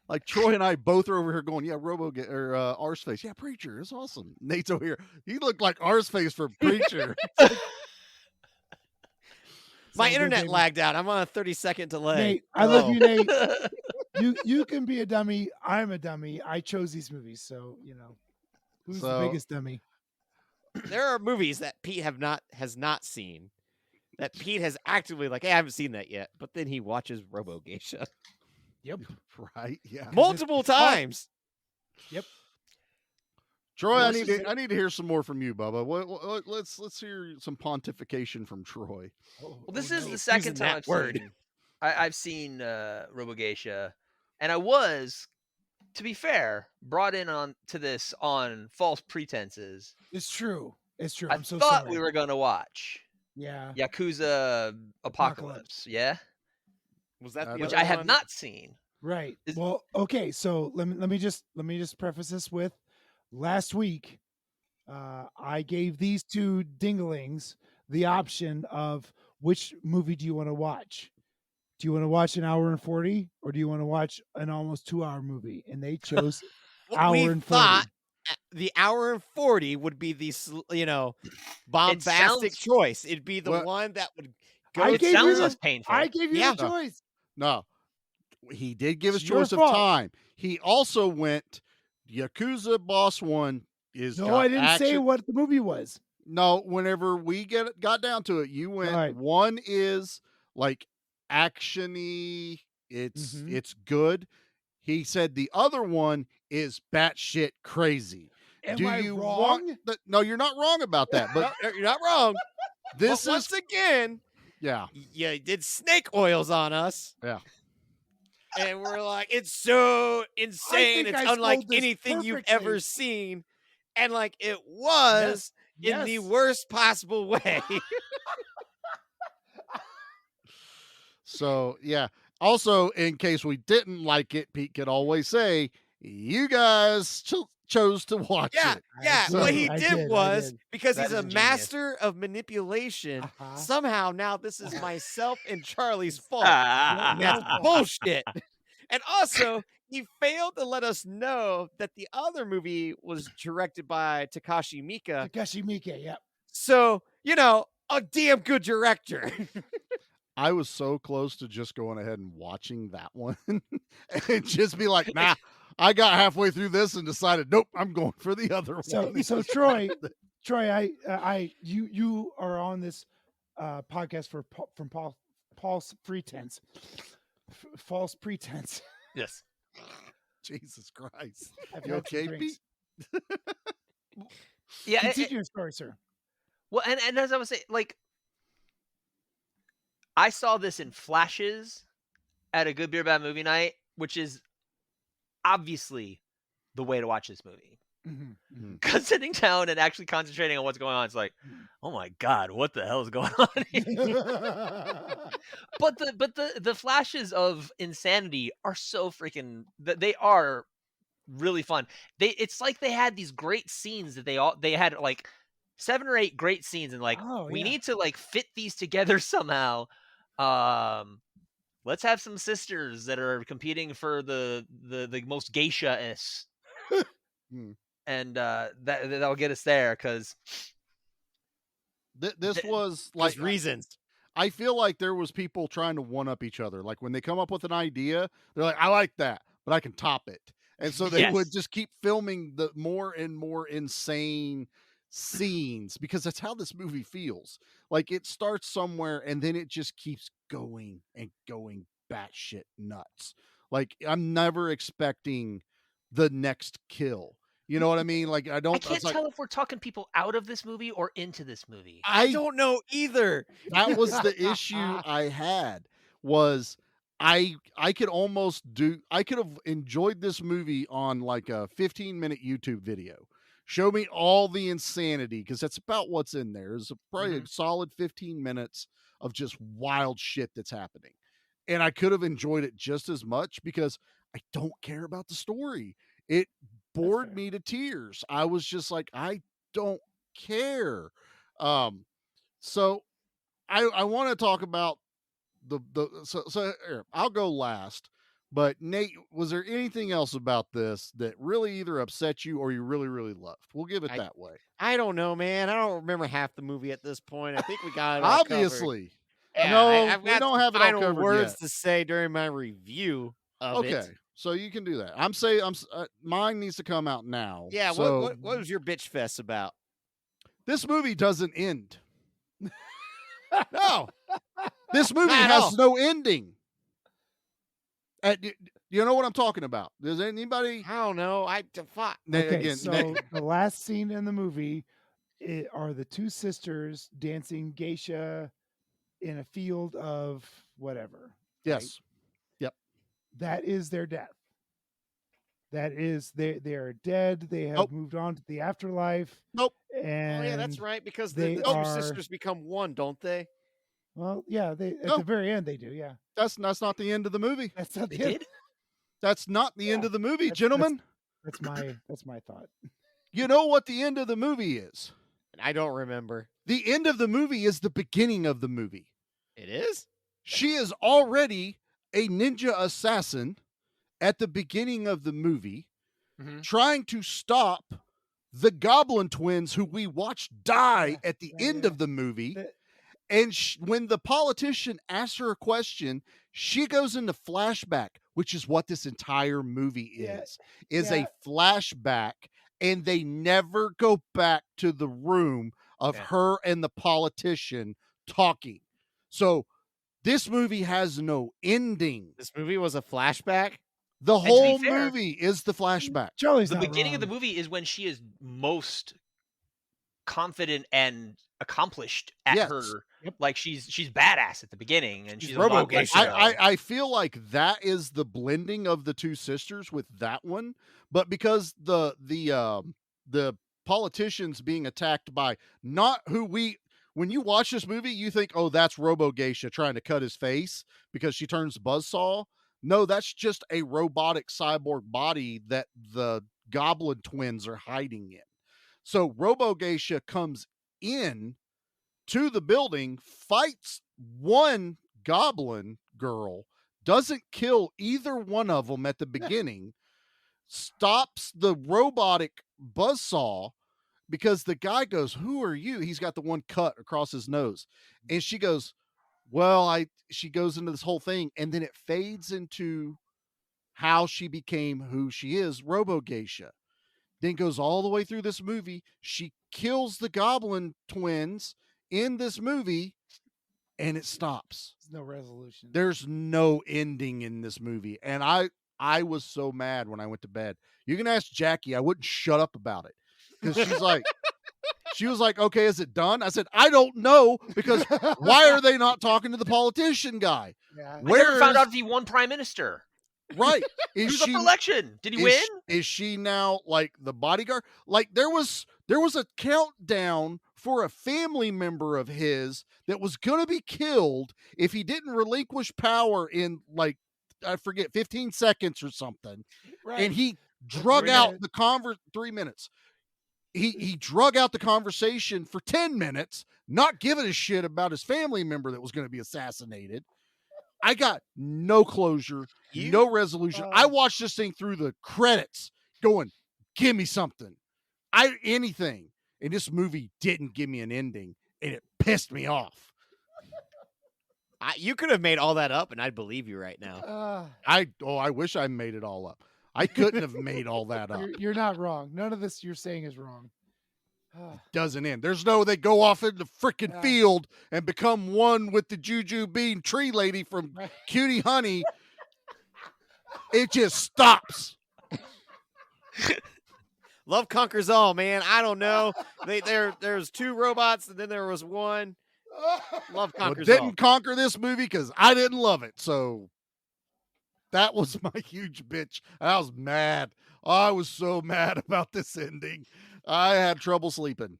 Like Troy and I both are over here going, yeah, or Arseface. Yeah, Preacher. It's awesome. Nate's over here. He looked like Arseface for Preacher. My Sounds good, internet baby. lagged out. I'm on a 30-second delay. Nate, I love you, Nate. You can be a dummy. I'm a dummy. I chose these movies, so who's the So- biggest dummy? There are movies that Pete has not seen. That Pete has actively like, hey, I haven't seen that yet. But then he watches RoboGeisha Yep. Right? Yeah. multiple times. Yep. Troy, Well, I this need is I need to hear some more from you, Bubba. Let's hear some pontification from Troy. Well, this is no. the second Using time that word. I've seen RoboGeisha, and I was, to be fair, brought in on to this on false pretenses. It's true. It's true. I I'm so thought sorry. we were gonna watch Yeah. Yakuza Apocalypse, yeah, Was that the which other I have one? not seen. Right. Is- Well, okay. So let me just preface this with last week. I gave these two dinglings the option of which movie do you want to watch? Do you want to watch an hour and 40 or do you want to watch an almost 2-hour movie? And they chose hour we and 40. thought the hour and 40 would be the bombastic sounds- choice. It'd be the Well, one that would go. I It gave sounds you less the- painful. I gave you Yeah. the choice. No, he did give us It's your choice of fault. time. He also went Yakuza Boss 1 is No, got I didn't say action- what the movie was. No, whenever we got down to it, you went Right. one is like actiony, it's Mhm. it's good. He said the other one is batshit crazy. Am Do I you wrong? want the, no, you're not wrong about that, but No, you're not wrong. this But once is again, yeah. you did snake oils on us. Yeah. And we're like, it's so insane. think It's I unlike sold this anything you've perfectly. ever seen. And like it was in the Yes. worst possible way. So yeah. Also, in case we didn't like it, Pete could always say, "You guys chose to watch Yeah, it." yeah. So, What he I did did, I was did. because That he's a is ingenious. master of manipulation. Uh-huh. Somehow now this is myself and Charlie's fault. Ah, And that's bullshit. And also, he failed to let us know that the other movie was directed by Takashi Miike. Takashi Miike, yeah. So, a damn good director. I was so close to just going ahead and watching that one and just be like, nah, I got halfway through this and decided, nope, I'm going for the other one. So Troy, you are on this podcast from false pretense. False pretense. yes. Jesus Christ. I've You had some okay, drinks. Yeah. Continue your story, sir. Well, and as I was saying, like, I saw this in flashes at a Good Beer Bad Movie Night, which is obviously the way to watch this movie. Because sitting down and actually concentrating on what's going on, it's like, oh my god, what the hell is going on here? but the flashes of insanity are so freaking. They are really fun. It's like they had these great scenes that they had like 7 or 8 great scenes, and like we need to like fit these together somehow. Let's have some sisters that are competing for the most geisha-est. And that'll get us there because this was like reasons. I feel like there was people trying to one up each other. Like when they come up with an idea, they're like, I like that, but I can top it. And so they would just keep filming the more and more insane scenes because that's how this movie feels. Like it starts somewhere and then it just keeps going and going batshit nuts. Like I'm never expecting the next kill. You know what I mean? Like I can't tell if we're talking people out of this movie or into this movie. I don't know either. That was the issue I had was I could almost I could have enjoyed this movie on like a 15-minute YouTube video. Show me all the insanity, because that's about what's in there. There's probably a solid 15 minutes of just wild shit that's happening. And I could have enjoyed it just as much because I don't care about the story. It bored me to tears. I was just like, I don't care. So I want to talk about so here, I'll go last. But Nate, was there anything else about this that really either upset you or you really, really loved? We'll give it that way. I don't know, man. I don't remember half the movie at this point. I think we got it all Obviously. covered. No, I've we got don't some have it all final covered words yet. to say during my review of it. Okay, so you can do that. I'm saying mine needs to come out now. Yeah, So what was your bitch fest about? this movie doesn't end. No. This movie Not at has all. no ending. You know what I'm talking about? Does anybody? I don't know. Fuck. Okay, so the last scene in the movie are the two sisters dancing geisha in a field of whatever. Yes. Yep. That is their death. That is they are dead. They have moved on to the afterlife. Nope. And Oh yeah, that's right. Because they the two are- sisters become one, don't they? Well, yeah, they at the very end they do. Yeah, That's not the end of the movie. that's not They the end. did? That's not the end of the movie, That's- gentlemen. That's my thought. You know what the end of the movie is? I don't remember. The end of the movie is the beginning of the movie. It is? She is already a ninja assassin at the beginning of the movie, trying to stop the Goblin twins who we watched die at the end of the movie. And when the politician asks her a question, she goes into flashback, which is what this entire movie is a flashback. And they never go back to the room of her and the politician talking. So this movie has no ending. This movie was a flashback? The And to be whole fair, movie is the flashback. Charlie's the not beginning of the wrong. movie is when she is most confident and accomplished at Yes. her. Like she's badass at the beginning, and she's a Robo lot Geisha. like I feel like that is the blending of the two sisters with that one, but because the politicians being attacked by not who when you watch this movie, you think, oh, that's RoboGeisha trying to cut his face because she turns buzzsaw. No, that's just a robotic cyborg body that the Goblin twins are hiding in. So RoboGeisha comes in to the building, fights one goblin girl, doesn't kill either one of them at the beginning, stops the robotic buzzsaw because the guy goes, "Who are you?" He's got the one cut across his nose. And she goes, "Well, she goes into this whole thing, and then it fades into how she became who she is, RoboGeisha. Then goes all the way through this movie. She kills the Goblin twins in this movie, and it stops. There's no resolution. There's no ending in this movie. And I was so mad when I went to bed. You can ask Jackie. I wouldn't shut up about it. Because she was like, okay, is it done? I said, I don't know, because why are they not talking to the politician guy? Yeah. I never found out if he won prime minister. Right. He was up for election. Did he win? Is she now like the bodyguard? Like there was a countdown for a family member of his that was going to be killed if he didn't relinquish power in, like, I forget, 15 seconds or something. Right. And he drug out the 3 minutes. He drug out the conversation for 10 minutes, not giving a shit about his family member that was going to be assassinated. I got no closure, no resolution. I watched this thing through the credits going, give me something. Anything. And this movie didn't give me an ending, and it pissed me off. You could have made all that up, and I'd believe you right now. I wish I made it all up. I couldn't have made all that up. You're not wrong. None of this you're saying is wrong. Doesn't end. There's no, they go off in the freaking field and become one with the Juju Bean tree lady from Cutie Honey. It just stops. Love conquers all, man. I don't know. There's two robots, and then there was one. Love conquers all. Didn't conquer this movie because I didn't love it. So that was my huge bitch. I was mad. I was so mad about this ending. I had trouble sleeping.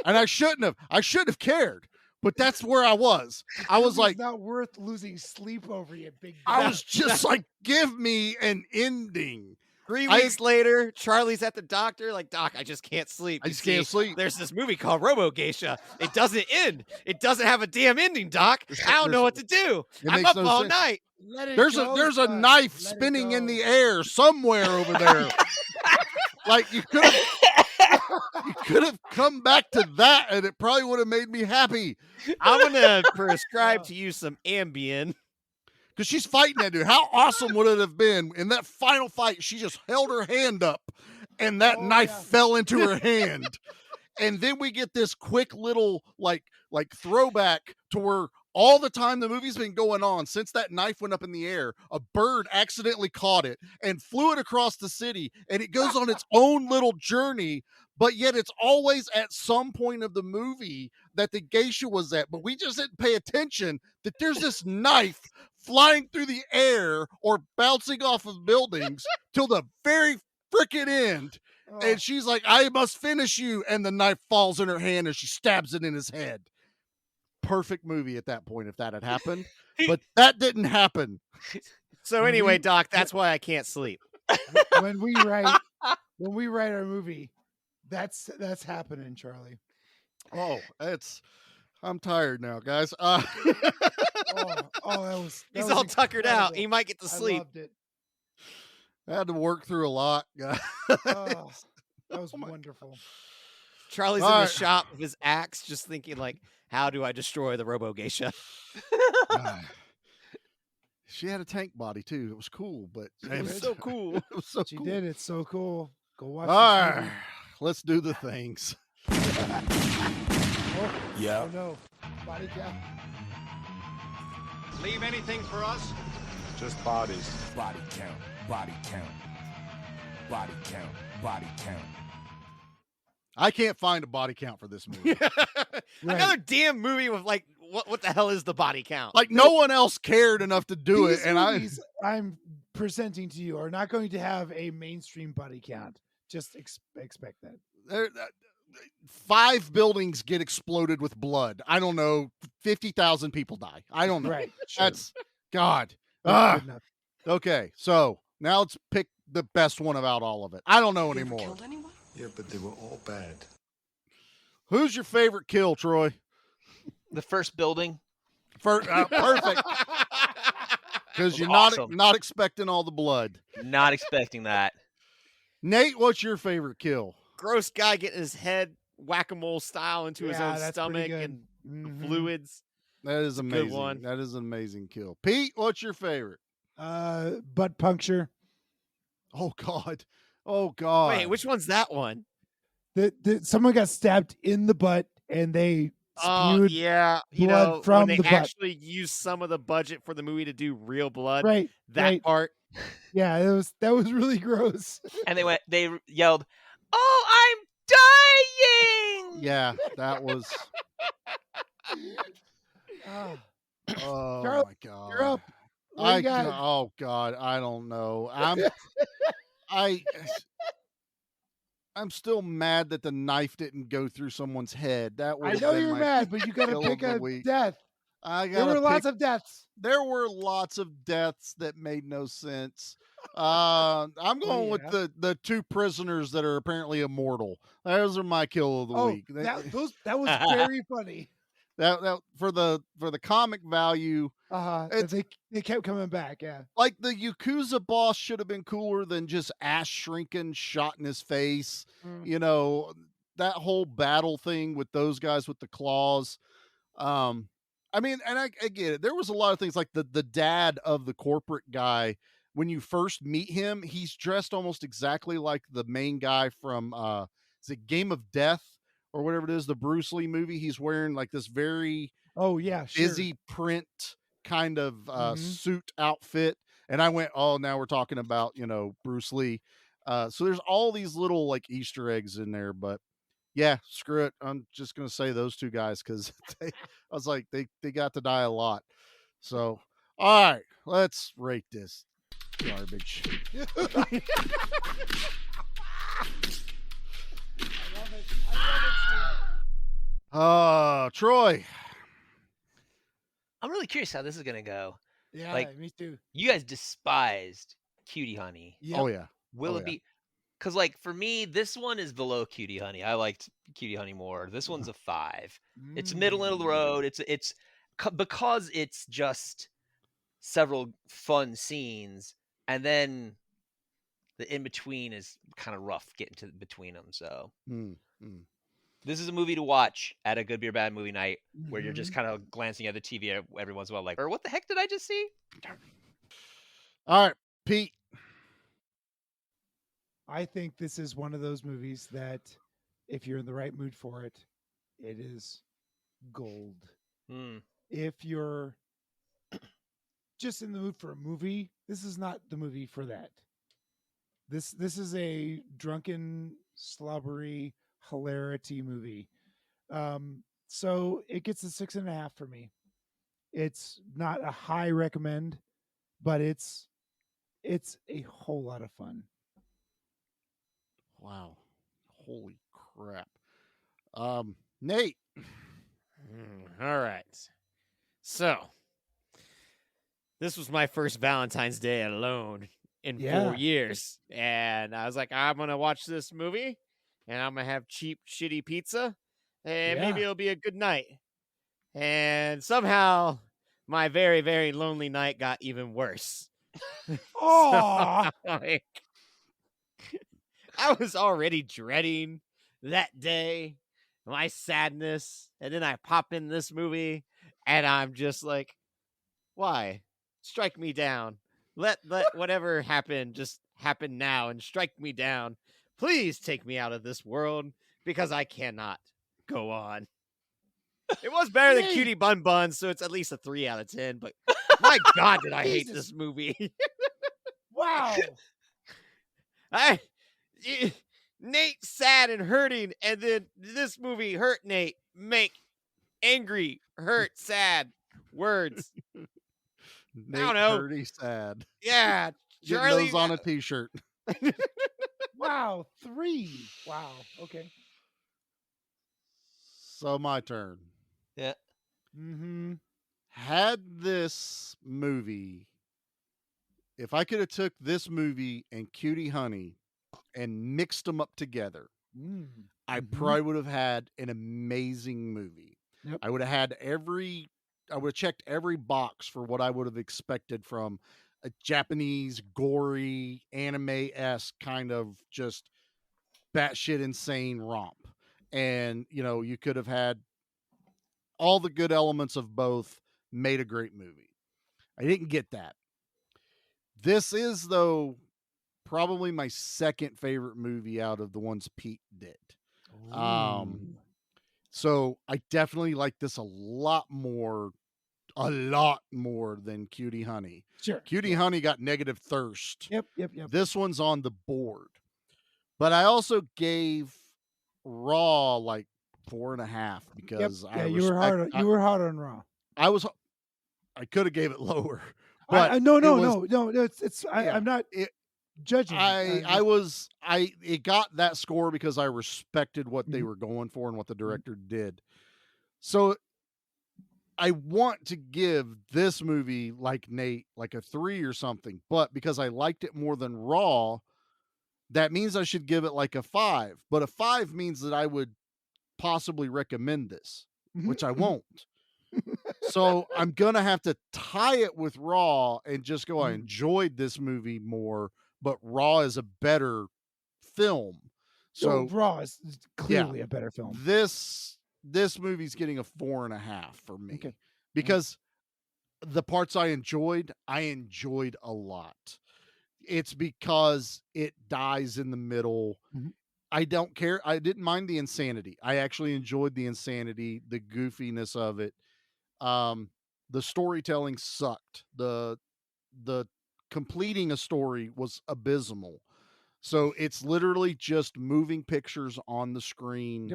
And I shouldn't have. I should have cared. But that's where I was. I was like, not worth losing sleep over, you big. I was just like, give me an ending. 3 weeks later, Charlie's at the doctor. Like, Doc, I just can't sleep. I just can't sleep. There's this movie called ROBOGEISHA. It doesn't end. It doesn't have a damn ending, Doc. I don't know what to do. I'm up all night. There's a knife spinning in the air somewhere over there. Like you could have come back to that, and it probably would have made me happy. I'm gonna prescribe to you some Ambien. Because she's fighting that dude. How awesome would it have been in that final fight? She just held her hand up and that knife fell into her hand. And then we get this quick little like throwback to where all the time the movie's been going on since that knife went up in the air, a bird accidentally caught it and flew it across the city. And it goes on its own little journey. But yet it's always at some point of the movie that the geisha was at. But we just didn't pay attention that there's this knife flying through the air or bouncing off of buildings till the very freaking end. And she's like, I must finish you. And the knife falls in her hand and she stabs it in his head. Perfect movie at that point if that had happened. But that didn't happen. So anyway, Doc, that's why I can't sleep. When we write our movie, that's happening, Charlie. Oh, I'm tired now, guys. He's all tuckered out. He might get to sleep. I loved it. I had to work through a lot, guys. That was wonderful. Charlie's in the shop with his axe, just thinking like, how do I destroy the ROBOGEISHA? She had a tank body too. It was cool, but it was so cool. It was so she cool. did. It's so cool. Go watch. All right, let's do the things. Yeah. Oh no, body count. Leave anything for us? Just bodies. Body count. Body count. Body count. Body count. I can't find a body count for this movie. Another damn movie with like, what the hell is the body count? Like no one else cared enough to do it, and I'm presenting to you are not going to have a mainstream body count. Just expect that. 5 buildings get exploded with blood. I don't know. 50,000 people die. I don't know. Right. Sure. That's God. Okay, so now let's pick the best one about all of it. I don't know anymore. Killed anyone? Yeah, but they were all bad. Who's your favorite kill, Troy? The first building. Perfect. Because you're awesome. not expecting all the blood. Not expecting that. Nate, what's your favorite kill? Gross guy getting his head whack-a-mole style into his own stomach and fluids. That is amazing. Good one. That is an amazing kill. Pete, what's your favorite? Butt puncture. Oh God. Oh God. Wait, which one's that one? Someone got stabbed in the butt and they spewed blood from when the they butt. actually used some of the budget for the movie to do real blood. Right. That part. Yeah, that was really gross. And they yelled, "Oh, I'm dying!" Yeah, that was. Oh Charlie, my God. You're up. What you got? Oh God, I don't know. I'm still mad that the knife didn't go through someone's head. That I know you're mad, but you got to pick a death. There were lots of deaths. There were lots of deaths that made no sense. I'm going with the 2 prisoners that are apparently immortal. Those are my kill of the week. That was very funny. That for the comic value. They kept coming back. Yeah, like the Yakuza boss should have been cooler than just ass shrinking, shot in his face. You know, that whole battle thing with those guys with the claws. I mean, and I get it. There was a lot of things like the dad of the corporate guy. When you first meet him, he's dressed almost exactly like the main guy from is it Game of Death or whatever it is, the Bruce Lee movie. He's wearing like this very busy print kind of suit outfit. And I went, oh, now we're talking about, Bruce Lee. So there's all these little like Easter eggs in there, but yeah, screw it. I'm just going to say those 2 guys because I was like, they got to die a lot. So, all right, let's rate this garbage. Troy. I'm really curious how this is gonna go. Yeah, Like, me too. you guys despised Cutie Honey. Yep. Oh yeah. Will Oh, it yeah. be? Because like for me, this one is below Cutie Honey. I liked Cutie Honey more. This one's a 5. It's middle of the road. It's because it's just several fun scenes, and then the in between is kind of rough getting to between them. So Mm, mm. this is a movie to watch at a good beer bad movie night where you're Mhm. just kind of glancing at the TV every once in a while, like, or what the heck did I just see? All right, Pete. I think this is one of those movies that, if you're in the right mood for it, it is gold. Hmm. If you're just in the mood for a movie, this is not the movie for that. This is a drunken, slobbery hilarity movie. So it gets a 6.5 for me. It's not a high recommend, but it's a whole lot of fun. Wow. Holy crap. Nate. All right. So, this was my first Valentine's Day alone in 4 years. And I was like, I'm going to watch this movie and I'm going to have cheap, shitty pizza and maybe Yeah. it'll be a good night. And somehow my very, very lonely night got even worse. Aw. Like, I was already dreading that day, my sadness, and then I pop in this movie, and I'm just like, why? Strike me down. Let whatever happen just happen now and strike me down. Please take me out of this world because I cannot go on. It was better than Yay. Cutie Bun Bun, so it's at least a 3 out of 10, but my God, did I hate Jesus. this movie. Wow. Nate sad and hurting, and then this movie hurt Nate. Make angry, hurt, sad words. Nate know. Hurdy sad. Yeah, Getting Charlie. those on a t-shirt. Wow. 3. Wow. Okay. So my turn. Yeah. Mm-hmm. Had this movie, if I could have took this movie and Cutie Honey and mixed them up together, I probably would have had an amazing movie. Yep. I would have checked every box for what I would have expected from a Japanese gory anime-esque kind of just batshit insane romp. And, you could have had all the good elements of both, made a great movie. I didn't get that. This is, though, probably my second favorite movie out of the ones Pete did. So I definitely like this a lot more than Cutie Honey. Sure. Cutie Honey got negative thirst. Yep. This one's on the board. But I also gave Raw like 4.5 because you were hard on Raw. I could have gave it lower. But no. It's I'm not judging. It got that score because I respected what they were going for and what the director did. So I want to give this movie, like Nate, like a 3 or something, but because I liked it more than Raw, that means I should give it like a 5. But a 5 means that I would possibly recommend this, which I won't. So I'm going to have to tie it with Raw and just go, I enjoyed this movie more, but Raw is a better film. So Raw is clearly a better film. This movie's getting a 4.5 for me. Okay. Because the parts I enjoyed a lot. It's because it dies in the middle. I don't care. I didn't mind the insanity. I actually enjoyed the insanity, the goofiness of it. The storytelling sucked. The completing a story was abysmal. So it's literally just moving pictures on the screen,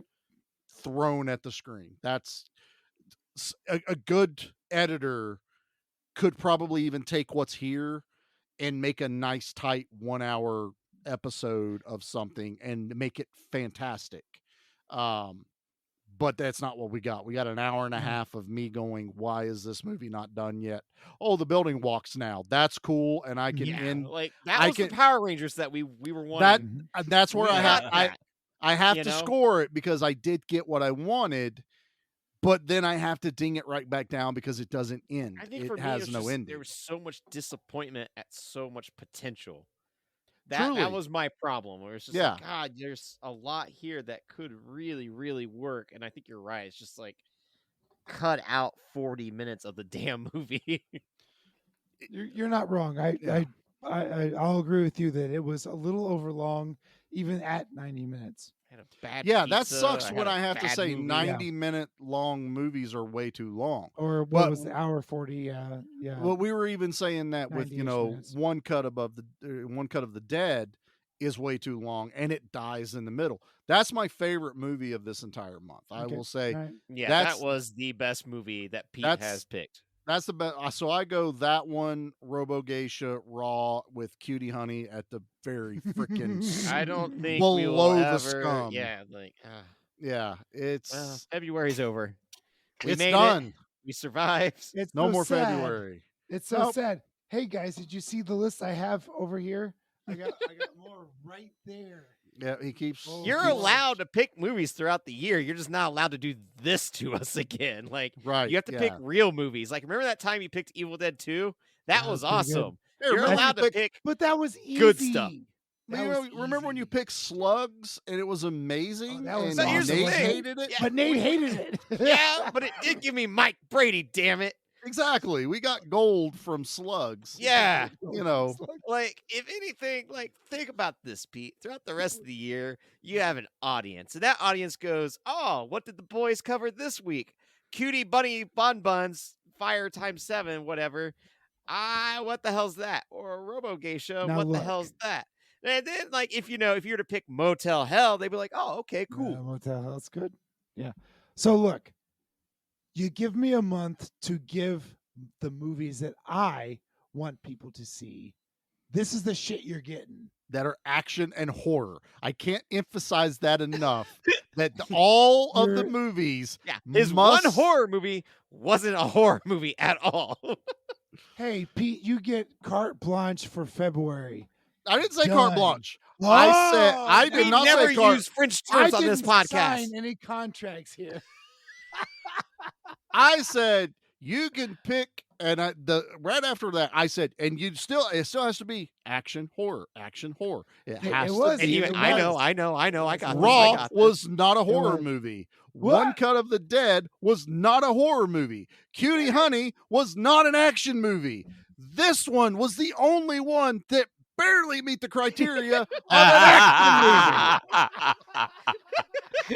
thrown at the screen. That's a good editor could probably even take what's here and make a nice tight 1 hour episode of something and make it fantastic. but that's not what we got. We got an hour and a half of me going, why is this movie not done yet? Oh, the building walks now. That's cool. And I can end. like that I was can, the Power Rangers that we were that, wanting. that's where We I got have, that, I have you to know? score it because I did get what I wanted, but then I have to ding it right back down because it doesn't end. I think It for me, has it's no just, ending. there was so much disappointment at so much potential. Truly. That was my problem. Where it's just Yeah. like, God, there's a lot here that could really, really work. And I think you're right. It's just like cut out 40 minutes of the damn movie. You're not wrong. I'll agree with you that it was a little over long, even at 90 minutes. I had a bad Yeah, that pizza, sucks I when had a I have to bad say movie. 90-minute long movies are way too long. Or what But was the hour 40? Yeah. well, we were even saying that with 90-ish minutes. one cut of the Dead is way too long, and it dies in the middle. That's my favorite movie of this entire month. I Okay. will say All right. Yeah, that's that was the best movie that Pete that's- has picked. that's the best. So I go that one, RoboGeisha Raw with Cutie Honey at the very freaking I don't think we below will the ever. scum. Yeah, like Yeah, it's well, February's over. We it's made done. it. We survived. It's No so more sad. February. It's so Nope. sad. Hey guys, did you see the list I have over here? I got more right there. Yeah, he keeps. Oh, You're God. allowed to pick movies throughout the year. You're just not allowed to do this to us again. Like, Right. you have to pick real movies. Like, remember that time you picked Evil Dead 2? That That was was pretty good. awesome. Hey, You're remember allowed you to pick But that was easy. good stuff. That You was remember when you easy. picked Slugs and it was amazing? that was and But here's the Nate thing. hated it? Yeah, But Nate hated it. yeah, but it did give me Mike Brady, damn it. Exactly. We got gold from Slugs. Yeah. You know, Like, if anything, like, think about this, Pete. Throughout the rest of the year, you have an audience. And that audience goes, oh, what did the boys cover this week? Cutie Bunny Bonbons, Fire times 7, whatever. What the hell's that? Or RoboGeisha, Now what the look. hell's that? And then, like, if you were to pick Motel Hell, they'd be like, oh, okay, cool. Yeah, Motel Hell's good. Yeah. So look, you give me a month to give the movies that I want people to see. This is the shit you're getting. that are action and horror. I can't emphasize that enough. That all of the You're- movies, Yeah, his must- one horror movie wasn't a horror movie at all. Hey, Pete, you get carte blanche for February. I didn't say Done. carte blanche. I said I did we not never say carte. use French I terms on this didn't podcast. sign any contracts here. I said you can pick, and right after that, I said, and it still has to be action horror. It has was. to And be. even, It I know. was. I got this, I Raw got this. was not a horror was. movie. What? One Cut of the Dead was not a horror movie. Cutie Honey was not an action movie. This one was the only one that barely meet the criteria of an action movie.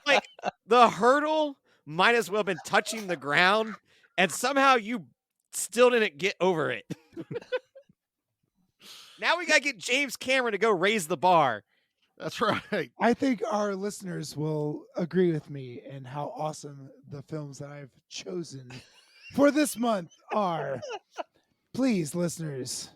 Like, the hurdle might as well have been touching the ground, and somehow you still didn't get over it. Now we gotta get James Cameron to go raise the bar. That's right. I think our listeners will agree with me in how awesome the films that I've chosen for this month are. Please, listeners,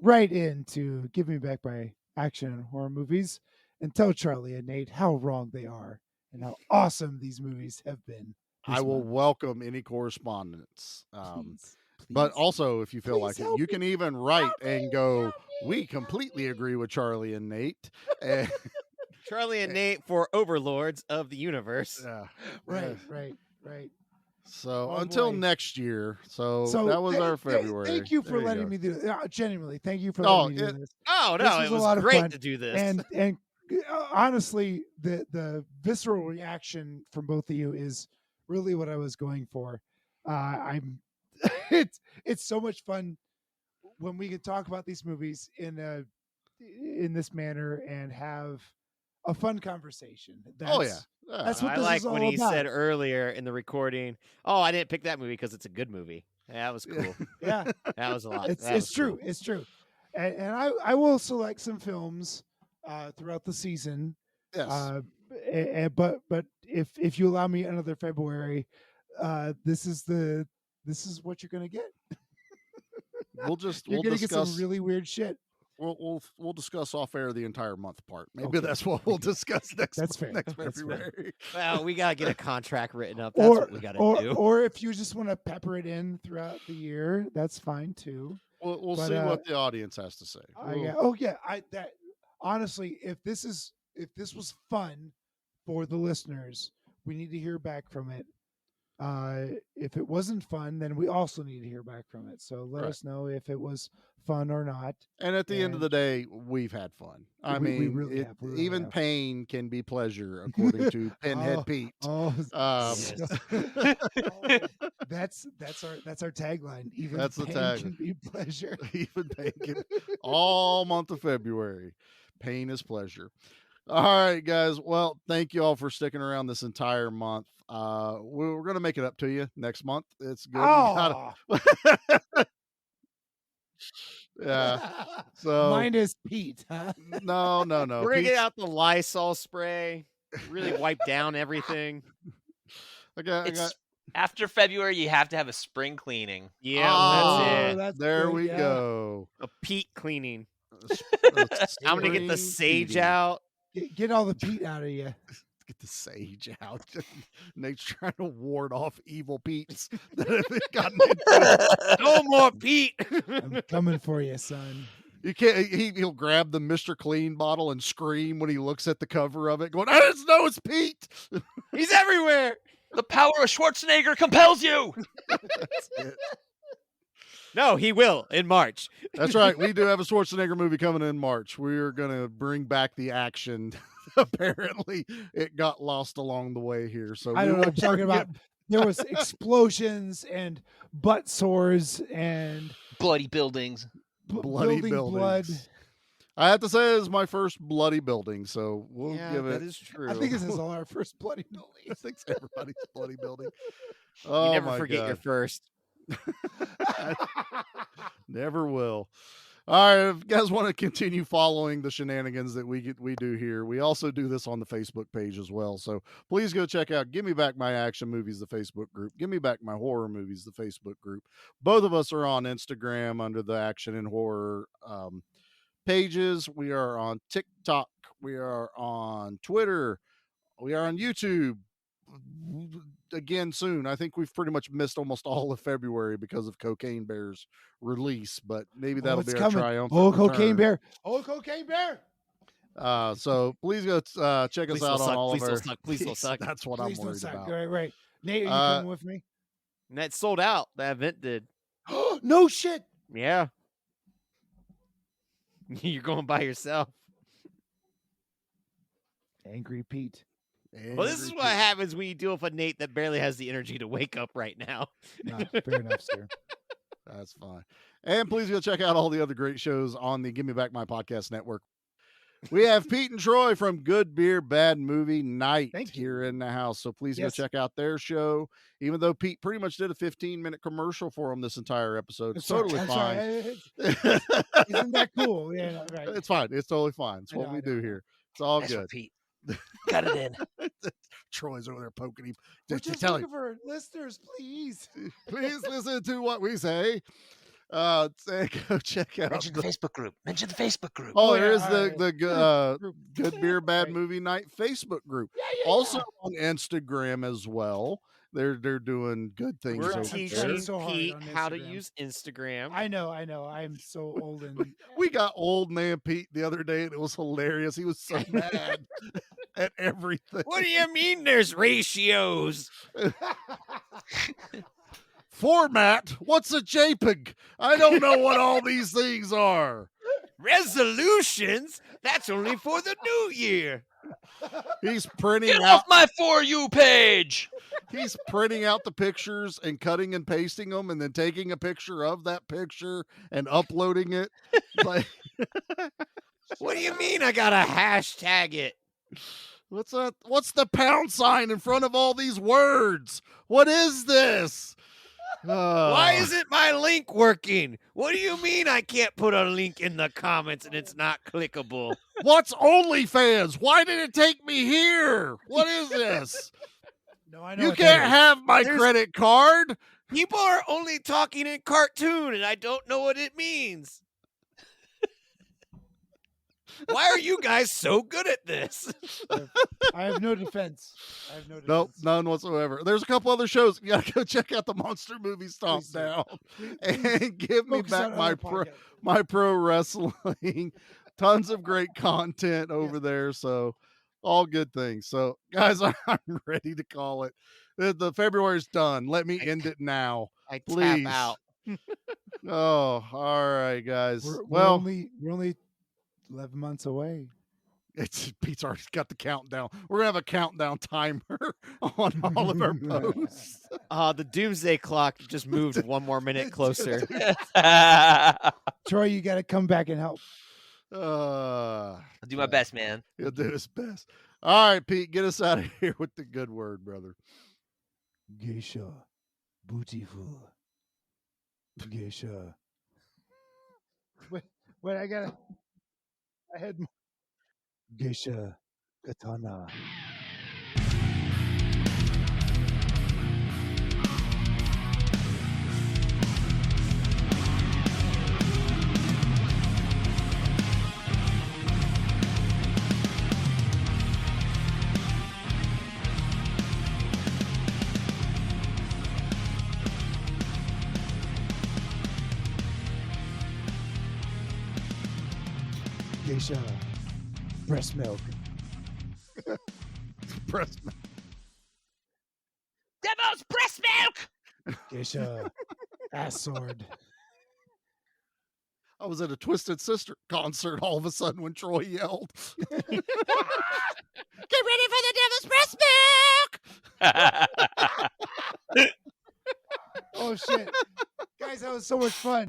write in to Give Me Back My Action and Horror Movies and tell Charlie and Nate how wrong they are and how awesome these movies have been. I this will month. welcome any correspondence. Please, But please. also, if you feel Please like it, help you me. can even write Help and me, go, help me, we help completely me." agree with Charlie and Nate. And- Charlie and Nate for overlords of the universe. yeah. Right, Yeah. right. So Oh, until boy. next year. So, So that was our th- February. Thank you for There letting go. me do it. Genuinely, thank you for Oh, letting me do this. Oh This no, was it a was lot of great fun. to do this. And honestly, the visceral reaction from both of you is really what I was going for. I'm it's so much fun when we can talk about these movies in this manner and have a fun conversation. Oh, yeah. That's what I this like is all when he about. said earlier in the recording, "Oh, I didn't pick that movie because it's a good movie." Yeah, that was cool. Yeah, That was a lot. it's That was true. cool. It's true. And I will select some films throughout the season. Yes. But if you allow me another February, this is what you're gonna get. we'll You're gonna discuss. get some really weird shit. we'll discuss off air the entire month part. Maybe that's what we'll discuss next. That's fair. Next That's fair. February. Well, we gotta get a contract written up. That's what we gotta do. Or if you just want to pepper it in throughout the year, that's fine too. We'll But, see what the audience has to say. Honestly, if this was fun for the listeners, we need to hear back from it. If it wasn't fun, then we also need to hear back from it. So let us know if it was fun or not. And at the end of the day, we've had fun. I We mean, really have. We really even have. pain can be pleasure, according to Pinhead Pete. That's our tagline. Even That's the pain tagline. can be pleasure. Even pain can, all month of February, pain is pleasure. All right, guys. Well, thank you all for sticking around this entire month. We're going to make it up to you next month. It's good. Yeah. So Mine is Pete. Huh? No. Bring it out the Lysol spray. Really wipe down everything. After February, you have to have a spring cleaning. Yeah, that's it. There we go. A peat cleaning. A I'm gonna get the spring sage cleaning. out. Get all the Pete out of you. Get the sage out. Nate's trying to ward off evil Pete's that have gotten into No more Pete. I'm coming for you, son. You can't. He'll grab the Mr. Clean bottle and scream when he looks at the cover of it, going, "I just know it's Pete. He's everywhere. The power of Schwarzenegger compels you." That's it. No, he will in March. That's right. We do have a Schwarzenegger movie coming in March. We are going to bring back the action. Apparently, it got lost along the way here. So I don't know. I'm talking about. There was explosions and butt sores and bloody buildings. Bloody building buildings. blood. I have to say, it's my first bloody building, so we'll give it. That is true. I think this is all our first bloody building. I think it's everybody's bloody building. You Oh, never my forget God. your first. Never will. All right, if you guys want to continue following the shenanigans that we do here, we also do this on the Facebook page as well. So please go check out Give Me Back My Action Movies, the Facebook group. Give Me Back My Horror Movies, the Facebook group. Both of us are on Instagram under the Action and Horror pages. We are on TikTok. We are on Twitter. We are on YouTube. Again soon. I think we've pretty much missed almost all of February because of Cocaine Bear's release, but maybe that'll it's be our coming. triumphant Cocaine return. bear. Oh, Cocaine bear. So please go check us out on all of our. Please don't suck. That's what Please I'm don't worried suck. about. Right. Nate, are you coming with me? And that sold out. That event did. No shit. Yeah. You're going by yourself. Angry Pete. Well, this is what happens when you deal with a Nate that barely has the energy to wake up right now. No, fair enough, sir. That's fine. And please go check out all the other great shows on the Give Me Back My Podcast Network. We have Pete and Troy from Good Beer, Bad Movie Night here in the house. So please go check out their show. Even though Pete pretty much did a 15-minute commercial for them this entire episode. It's totally fine. Isn't that cool? Yeah, right. It's fine. It's totally fine. It's what we do here. It's all good. Pete. Got it in. Troy's over there poking him. We're just looking for listeners, please. Please listen to what we say. Go check out Mention the Facebook group. Mention the Facebook group. Oh, there is the Good Beer Bad Movie Night Facebook group. Also on Instagram as well. They're doing good things. We're over teaching there. Pete how to use Instagram. I know. I'm so old and We got old man Pete the other day, and it was hilarious. He was so mad at everything. What do you mean there's ratios? Format? What's a JPEG? I don't know what all these things are. Resolutions? That's only for the new year. He's printing Get out off my For You page. He's printing out the pictures and cutting and pasting them, and then taking a picture of that picture and uploading it. Like, what do you mean I gotta hashtag it? What's the pound sign in front of all these words? What is this? Why isn't my link working? What do you mean I can't put a link in the comments and it's not clickable? What's OnlyFans? Why did it take me here? What is this? No, I know. You can't have my credit card. People are only talking in cartoon, and I don't know what it means. Why are you guys so good at this? I have no defense. I have no defense. Nope, none whatsoever. There's a couple other shows. You gotta go check out the Monster Movie Stomp Please do. Down Please and give me focus back on my other podcasts. my pro wrestling. Tons of great content over there. So all good things. So guys, I'm ready to call it. The February's done. Let me end it now. I Please. tap out. Oh, all right, guys. We're only 11 months away. Pete's already got the countdown. We're gonna have a countdown timer on all of our posts. The doomsday clock just moved 1 more minute closer. Troy, you got to come back and help. I'll do my best, man. He'll do his best. All right, Pete, get us out of here with the good word, brother. Geisha, beautiful. Geisha. Wait, I had Geisha, katana. Geisha, breast milk. Breast milk. Devil's breast milk! Geisha, ass sword. I was at a Twisted Sister concert all of a sudden when Troy yelled. Get ready for the devil's breast milk! Oh, shit. Guys, that was so much fun.